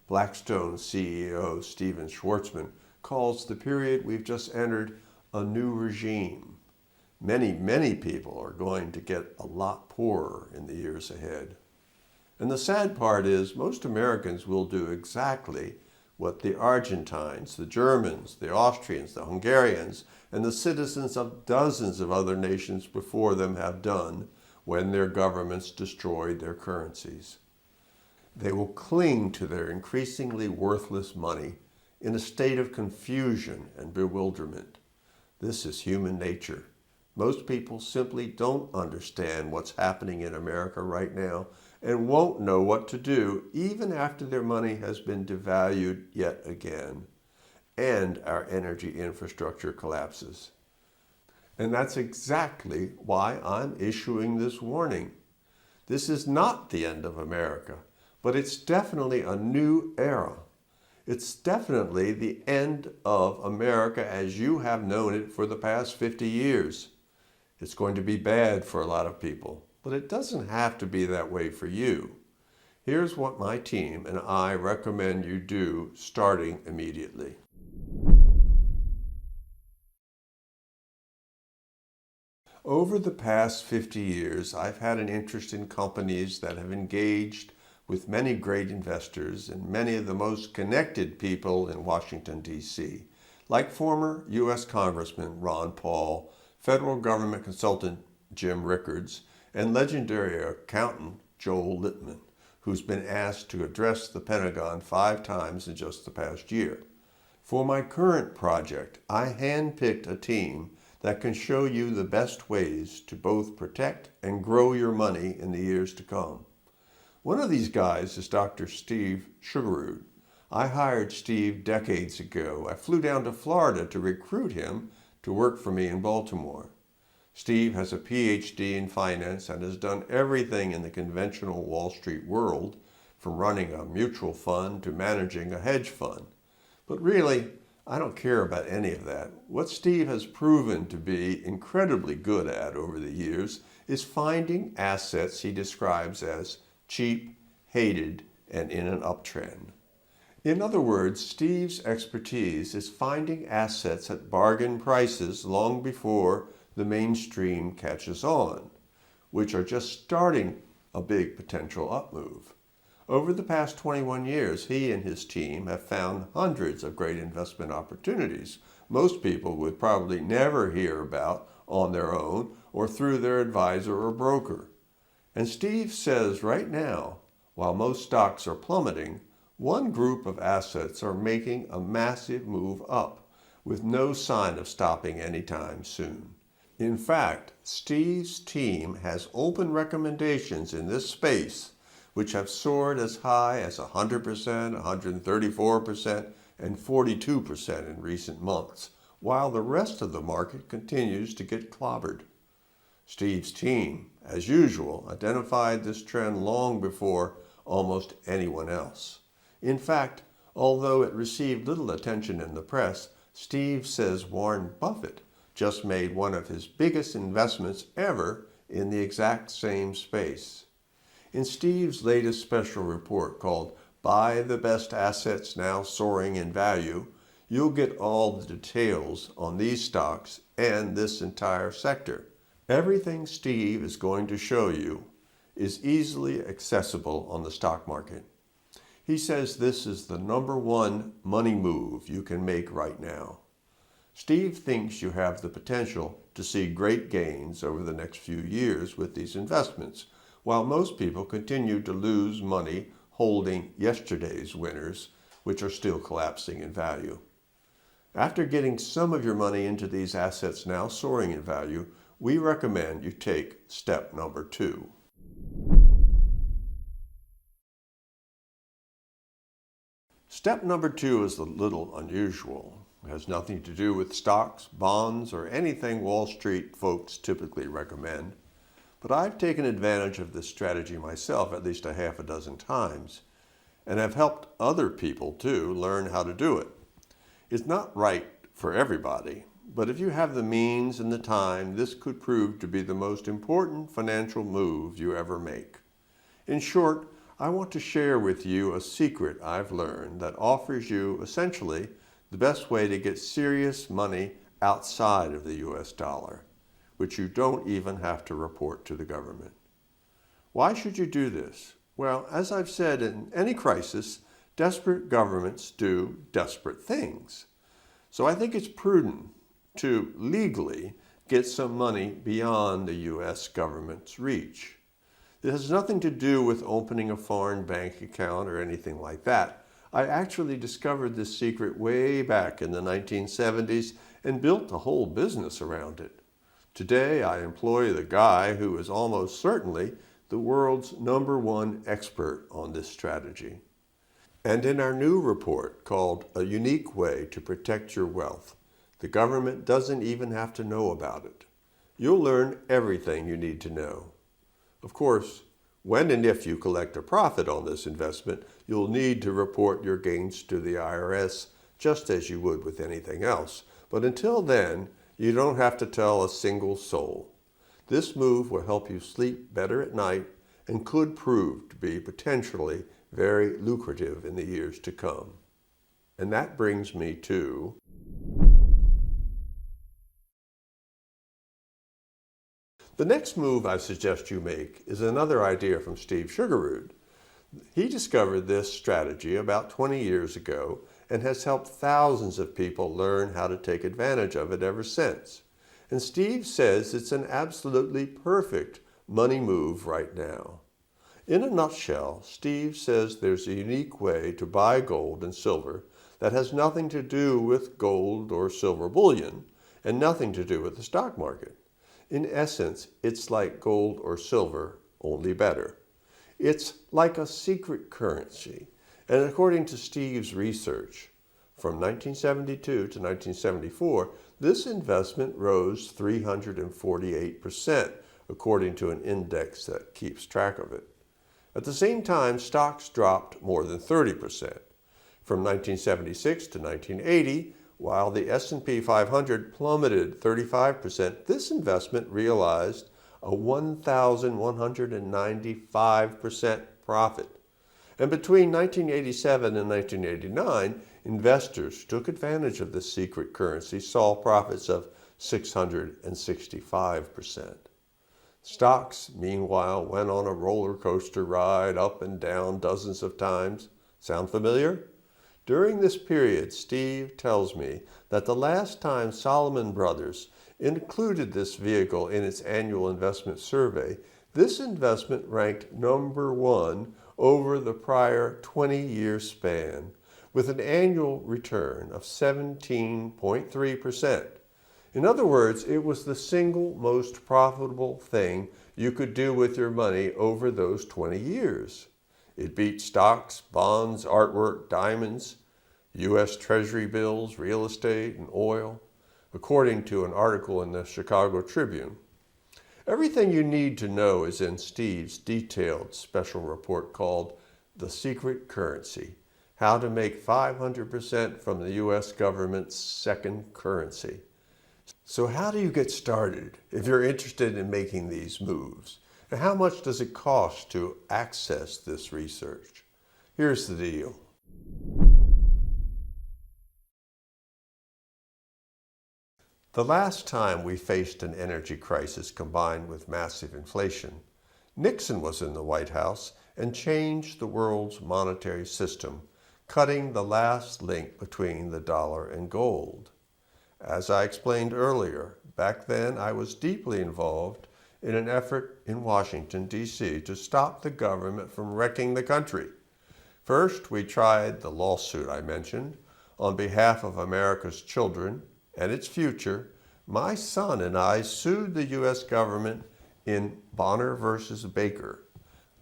Blackstone CEO Stephen Schwarzman calls the period we've just entered a new regime. Many people are going to get a lot poorer in the years ahead. And the sad part is most Americans will do exactly what the Argentines, the Germans, the Austrians, the Hungarians, and the citizens of dozens of other nations before them have done when their governments destroyed their currencies. They will cling to their increasingly worthless money in a state of confusion and bewilderment. This is human nature. Most people simply don't understand what's happening in America right now and won't know what to do even after their money has been devalued yet again and our energy infrastructure collapses. And that's exactly why I'm issuing this warning. This is not the end of America, but it's definitely a new era. It's definitely the end of America as you have known it for the past 50 years. It's going to be bad for a lot of people. But it doesn't have to be that way for you. Here's what my team and I recommend you do starting immediately. Over the past 50 years, I've had an interest in companies that have engaged with many great investors and many of the most connected people in Washington, D.C., like former U.S. Congressman Ron Paul, federal government consultant Jim Rickards, and legendary accountant Joel Littman, who's been asked to address the Pentagon 5 times in just the past year. For my current project, I handpicked a team that can show you the best ways to both protect and grow your money in the years to come. One of these guys is Dr. Steve Sugarud. I hired Steve decades ago. I flew down to Florida to recruit him to work for me in Baltimore. Steve has a PhD in finance and has done everything in the conventional Wall Street world, from running a mutual fund to managing a hedge fund. But really, I don't care about any of that. What Steve has proven to be incredibly good at over the years is finding assets he describes as cheap, hated, and in an uptrend. In other words, Steve's expertise is finding assets at bargain prices long before the mainstream catches on, which are just starting a big potential upmove. Over the past 21 years, he and his team have found hundreds of great investment opportunities most people would probably never hear about on their own or through their advisor or broker. And Steve says right now, while most stocks are plummeting, one group of assets are making a massive move up, with no sign of stopping anytime soon. In fact, Steve's team has open recommendations in this space which have soared as high as 100%, 134%, and 42% in recent months, while the rest of the market continues to get clobbered. Steve's team, as usual, identified this trend long before almost anyone else. In fact, although it received little attention in the press, Steve says Warren Buffett just made one of his biggest investments ever in the exact same space. In Steve's latest special report called Buy the Best Assets Now Soaring in Value, you'll get all the details on these stocks and this entire sector. Everything Steve is going to show you is easily accessible on the stock market. He says this is the #1 money move you can make right now. Steve thinks you have the potential to see great gains over the next few years with these investments, while most people continue to lose money holding yesterday's winners, which are still collapsing in value. After getting some of your money into these assets now soaring in value, we recommend you take step number 2. Step number 2 is a little unusual. It has nothing to do with stocks, bonds, or anything Wall Street folks typically recommend. But I've taken advantage of this strategy myself at least a half a dozen times, and have helped other people too learn how to do it. It's not right for everybody, but if you have the means and the time, this could prove to be the most important financial move you ever make. In short, I want to share with you a secret I've learned that offers you essentially the best way to get serious money outside of the US dollar, which you don't even have to report to the government. Why should you do this? Well, as I've said, in any crisis, desperate governments do desperate things. So I think it's prudent to legally get some money beyond the US government's reach. It has nothing to do with opening a foreign bank account or anything like that. I actually discovered this secret way back in the 1970s and built a whole business around it. Today, I employ the guy who is almost certainly the world's #1 expert on this strategy. And in our new report called A Unique Way to Protect Your Wealth, the government doesn't even have to know about it. You'll learn everything you need to know. Of course, when and if you collect a profit on this investment, you'll need to report your gains to the IRS just as you would with anything else. But until then, you don't have to tell a single soul. This move will help you sleep better at night and could prove to be potentially very lucrative in the years to come. And that brings me to the next move I suggest you make is another idea from Steve Sugarrood. He discovered this strategy about 20 years ago and has helped thousands of people learn how to take advantage of it ever since. And Steve says it's an absolutely perfect money move right now. In a nutshell, Steve says there's a unique way to buy gold and silver that has nothing to do with gold or silver bullion and nothing to do with the stock market. In essence, it's like gold or silver, only better. It's like a secret currency, and according to Steve's research, from 1972 to 1974, this investment rose 348%, according to an index that keeps track of it. At the same time, stocks dropped more than 30%. From 1976 to 1980, while the S&P 500 plummeted 35%, this investment realized a 1,195% profit. And between 1987 and 1989, investors took advantage of this secret currency, saw profits of 665%. Stocks, meanwhile, went on a roller coaster ride up and down dozens of times. Sound familiar? During this period, Steve tells me that the last time Salomon Brothers included this vehicle in its annual investment survey, this investment ranked number one over the prior 20-year span, with an annual return of 17.3%. In other words, it was the single most profitable thing you could do with your money over those 20 years. It beat stocks, bonds, artwork, diamonds, U.S. Treasury bills, real estate, and oil, according to an article in the Chicago Tribune. Everything you need to know is in Steve's detailed special report called The Secret Currency: How to Make 500% from the U.S. Government's Second Currency. So how do you get started if you're interested in making these moves? And how much does it cost to access this research? Here's the deal. The last time we faced an energy crisis combined with massive inflation, Nixon was in the White House and changed the world's monetary system, cutting the last link between the dollar and gold. As I explained earlier, back then I was deeply involved in an effort in Washington, D.C. to stop the government from wrecking the country. First, we tried the lawsuit I mentioned. On behalf of America's children and its future, my son and I sued the U.S. government in Bonner versus Baker.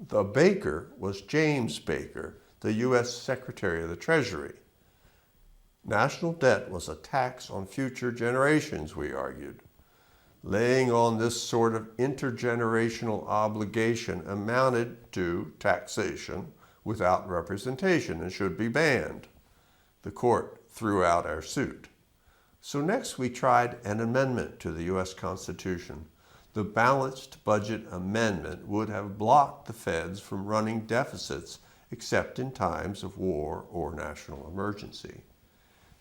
The Baker was James Baker, the U.S. Secretary of the Treasury. National debt was a tax on future generations, we argued. Laying on this sort of intergenerational obligation amounted to taxation without representation and should be banned. The court threw out our suit. So next we tried an amendment to the U.S. Constitution. The Balanced Budget Amendment would have blocked the feds from running deficits except in times of war or national emergency.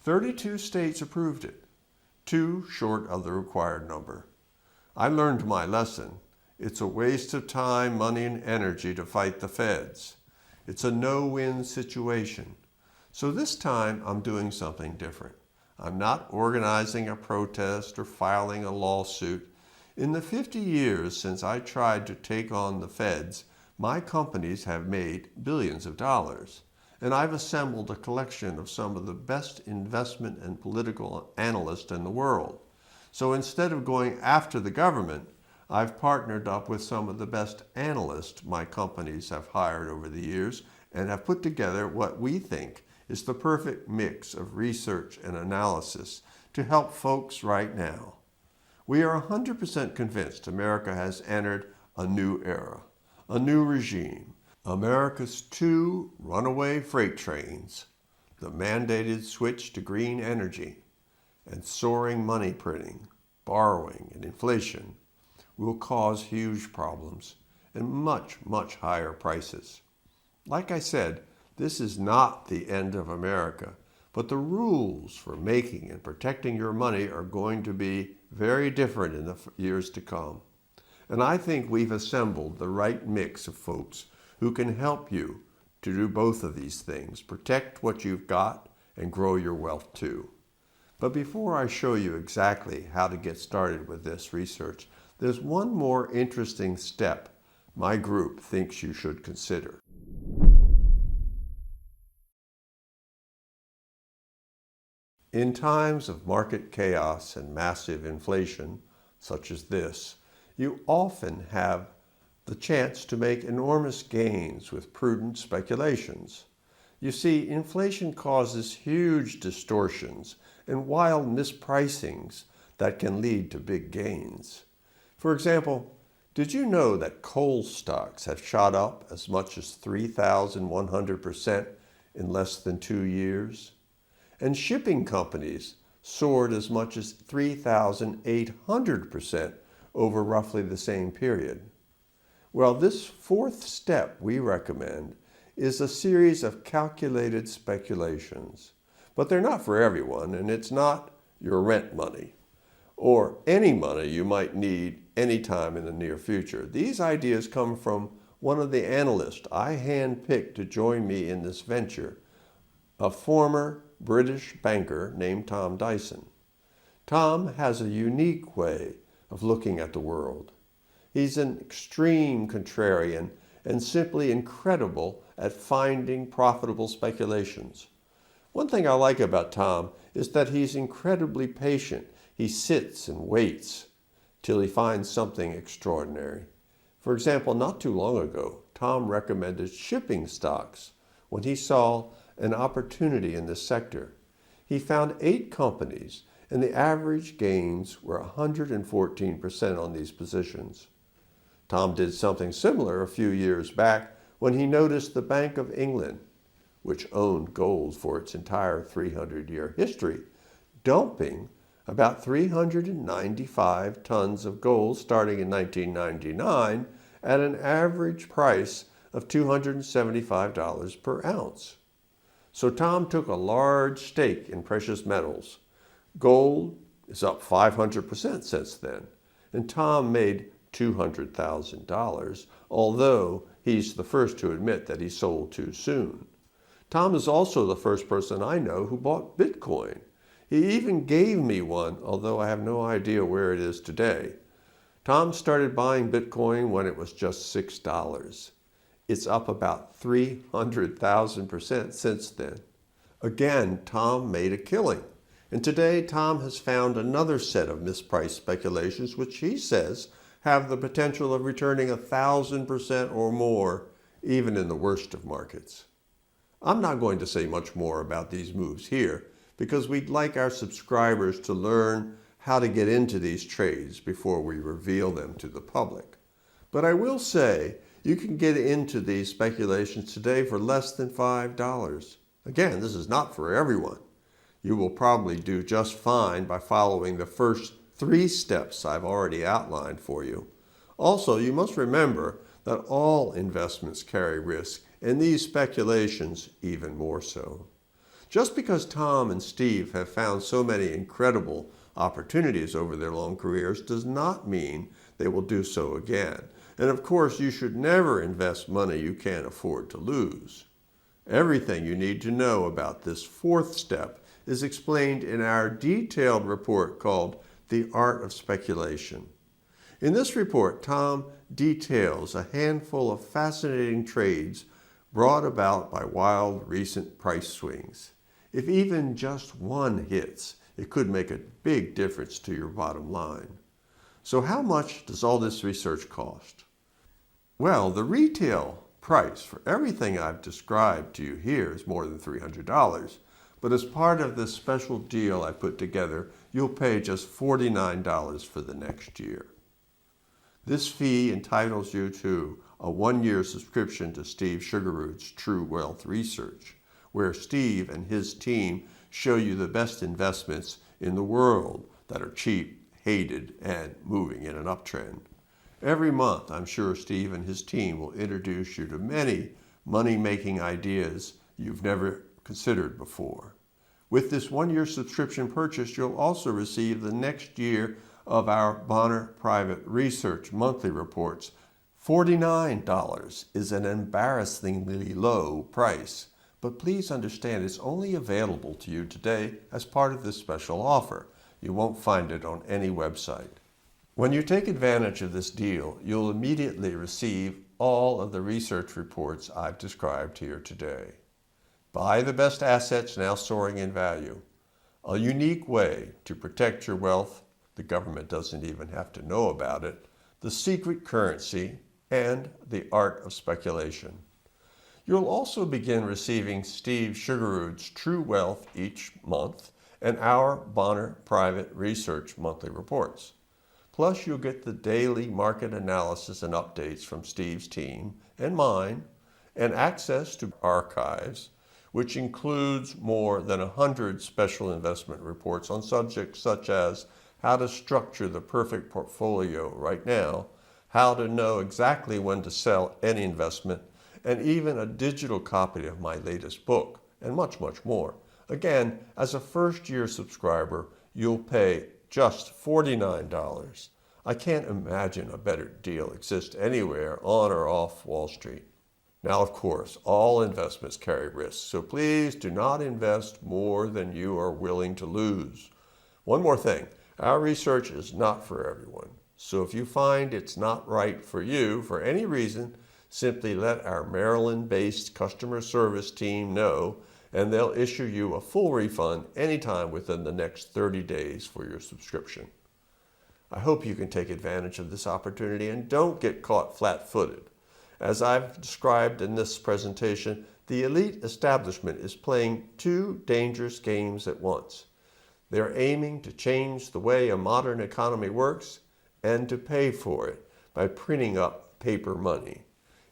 32 states approved it, 2 short of the required number. I learned my lesson. It's a waste of time, money, and energy to fight the feds. It's a no-win situation. So this time I'm doing something different. I'm not organizing a protest or filing a lawsuit. In the 50 years since I tried to take on the feds, my companies have made billions of dollars. And I've assembled a collection of some of the best investment and political analysts in the world. So instead of going after the government, I've partnered up with some of the best analysts my companies have hired over the years and have put together what we think is the perfect mix of research and analysis to help folks right now. We are 100% convinced America has entered a new era, a new regime. America's 2 runaway freight trains, the mandated switch to green energy, and soaring money printing, borrowing, and inflation will cause huge problems and much, much higher prices. Like I said, this is not the end of America, but the rules for making and protecting your money are going to be very different in the years to come. And I think we've assembled the right mix of folks who can help you to do both of these things, protect what you've got and grow your wealth too. But before I show you exactly how to get started with this research, there's one more interesting step my group thinks you should consider. In times of market chaos and massive inflation, such as this, you often have the chance to make enormous gains with prudent speculations. You see, inflation causes huge distortions and wild mispricings that can lead to big gains. For example, did you know that coal stocks have shot up as much as 3,100% in less than 2 years? And shipping companies soared as much as 3,800% over roughly the same period. Well, this fourth step we recommend is a series of calculated speculations. But they're not for everyone, and it's not your rent money or any money you might need anytime in the near future. These ideas come from one of the analysts I handpicked to join me in this venture, a former British banker named Tom Dyson. Tom has a unique way of looking at the world. He's an extreme contrarian and simply incredible at finding profitable speculations. One thing I like about Tom is that he's incredibly patient. He sits and waits till he finds something extraordinary. For example, not too long ago, Tom recommended shipping stocks when he saw an opportunity in this sector. He found 8 companies, and the average gains were 114% on these positions. Tom did something similar a few years back when he noticed the Bank of England, which owned gold for its entire 300-year history, dumping about 395 tons of gold starting in 1999 at an average price of $275 per ounce. So Tom took a large stake in precious metals. Gold is up 500% since then, and Tom made $200,000, although he's the first to admit that he sold too soon. Tom is also the first person I know who bought Bitcoin. He even gave me one, although I have no idea where it is today. Tom started buying Bitcoin when it was just $6. It's up about 300,000% since then. Again, Tom made a killing. And today, Tom has found another set of mispriced speculations, which he says have the potential of returning 1,000% or more, even in the worst of markets. I'm not going to say much more about these moves here, because we'd like our subscribers to learn how to get into these trades before we reveal them to the public. But I will say, you can get into these speculations today for less than $5. Again, this is not for everyone. You will probably do just fine by following the first 3 steps I've already outlined for you. Also, you must remember that all investments carry risk, and these speculations even more so. Just because Tom and Steve have found so many incredible opportunities over their long careers does not mean they will do so again. And of course, you should never invest money you can't afford to lose. Everything you need to know about this 4th step is explained in our detailed report called The Art of Speculation. In this report, Tom details a handful of fascinating trades brought about by wild recent price swings. If even just one hits, it could make a big difference to your bottom line. So how much does all this research cost? Well, the retail price for everything I've described to you here is more than $300, but as part of this special deal I put together, you'll pay just $49 for the next year. This fee entitles you to a 1-year subscription to Steve Sugarroot's True Wealth Research, where Steve and his team show you the best investments in the world that are cheap, hated, and moving in an uptrend. Every month, I'm sure Steve and his team will introduce you to many money-making ideas you've never considered before. With this one-year subscription purchase, you'll also receive the next year of our Bonner Private Research monthly reports. $49 is an embarrassingly low price, but please understand it's only available to you today as part of this special offer. You won't find it on any website. When you take advantage of this deal, you'll immediately receive all of the research reports I've described here today. Buy the best assets now soaring in value. A unique way to protect your wealth. The government doesn't even have to know about it. The secret currency and the art of speculation. You'll also begin receiving Steve Sugarud's True Wealth each month and our Bonner Private Research monthly reports. Plus, you'll get the daily market analysis and updates from Steve's team and mine, and access to archives, which includes more than 100 special investment reports on subjects such as how to structure the perfect portfolio right now, how to know exactly when to sell any investment, and even a digital copy of my latest book, and much, much more. Again, as a first-year subscriber, you'll pay just $49. I can't imagine a better deal exists anywhere on or off Wall Street. Now, of course, all investments carry risks, so please do not invest more than you are willing to lose. One more thing, our research is not for everyone. So if you find it's not right for you for any reason, simply let our Maryland-based customer service team know, and they'll issue you a full refund anytime within the next 30 days for your subscription. I hope you can take advantage of this opportunity and don't get caught flat-footed. As I've described in this presentation, the elite establishment is playing two dangerous games at once. They're aiming to change the way a modern economy works and to pay for it by printing up paper money.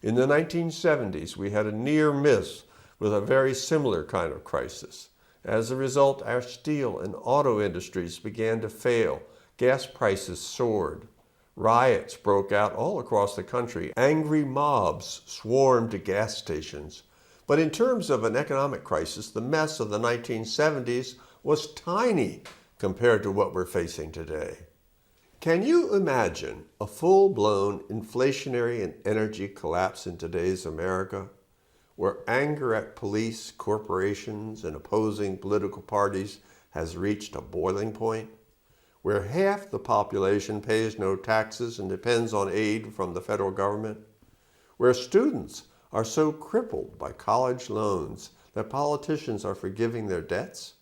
In the 1970s, we had a near miss with a very similar kind of crisis. As a result, our steel and auto industries began to fail. Gas prices soared. Riots broke out all across the country. Angry mobs swarmed to gas stations. But in terms of an economic crisis, the mess of the 1970s was tiny compared to what we're facing today. Can you imagine a full-blown inflationary and energy collapse in today's America, where anger at police, corporations, and opposing political parties has reached a boiling point? Where half the population pays no taxes and depends on aid from the federal government? Where students are so crippled by college loans that politicians are forgiving their debts?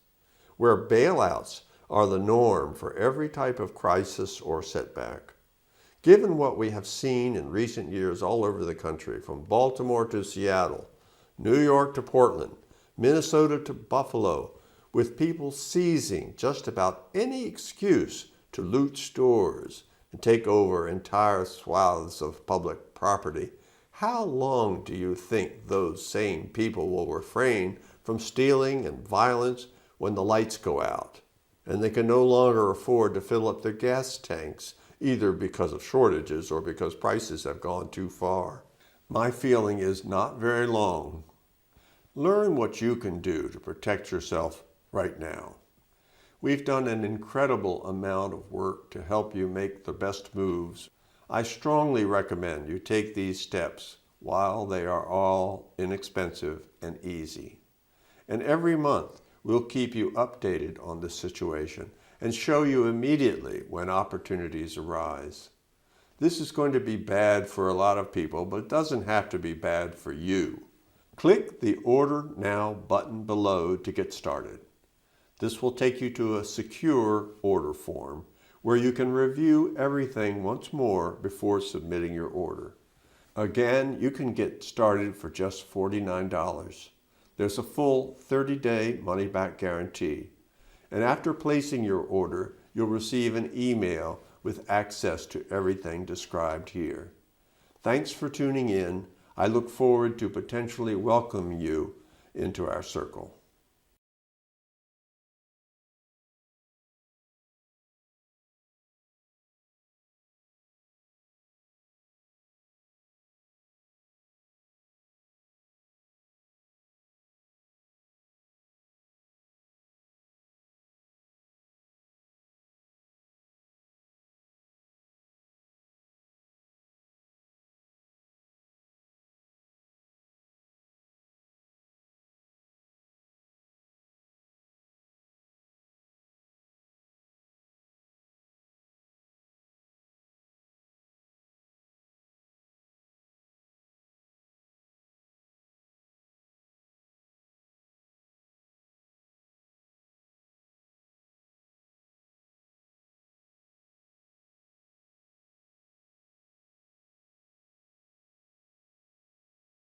Where bailouts are the norm for every type of crisis or setback? Given what we have seen in recent years all over the country, from Baltimore to Seattle, New York to Portland, Minnesota to Buffalo, with people seizing just about any excuse to loot stores and take over entire swaths of public property, how long do you think those same people will refrain from stealing and violence when the lights go out and they can no longer afford to fill up their gas tanks, either because of shortages or because prices have gone too far? My feeling is not very long. Learn what you can do to protect yourself right now. We've done an incredible amount of work to help you make the best moves. I strongly recommend you take these steps while they are all inexpensive and easy. And every month, we'll keep you updated on this situation and show you immediately when opportunities arise. This is going to be bad for a lot of people, but it doesn't have to be bad for you. Click the Order Now button below to get started. This will take you to a secure order form where you can review everything once more before submitting your order. Again, you can get started for just $49. There's a full 30-day money-back guarantee. And after placing your order, you'll receive an email with access to everything described here. Thanks for tuning in. I look forward to potentially welcoming you into our circle.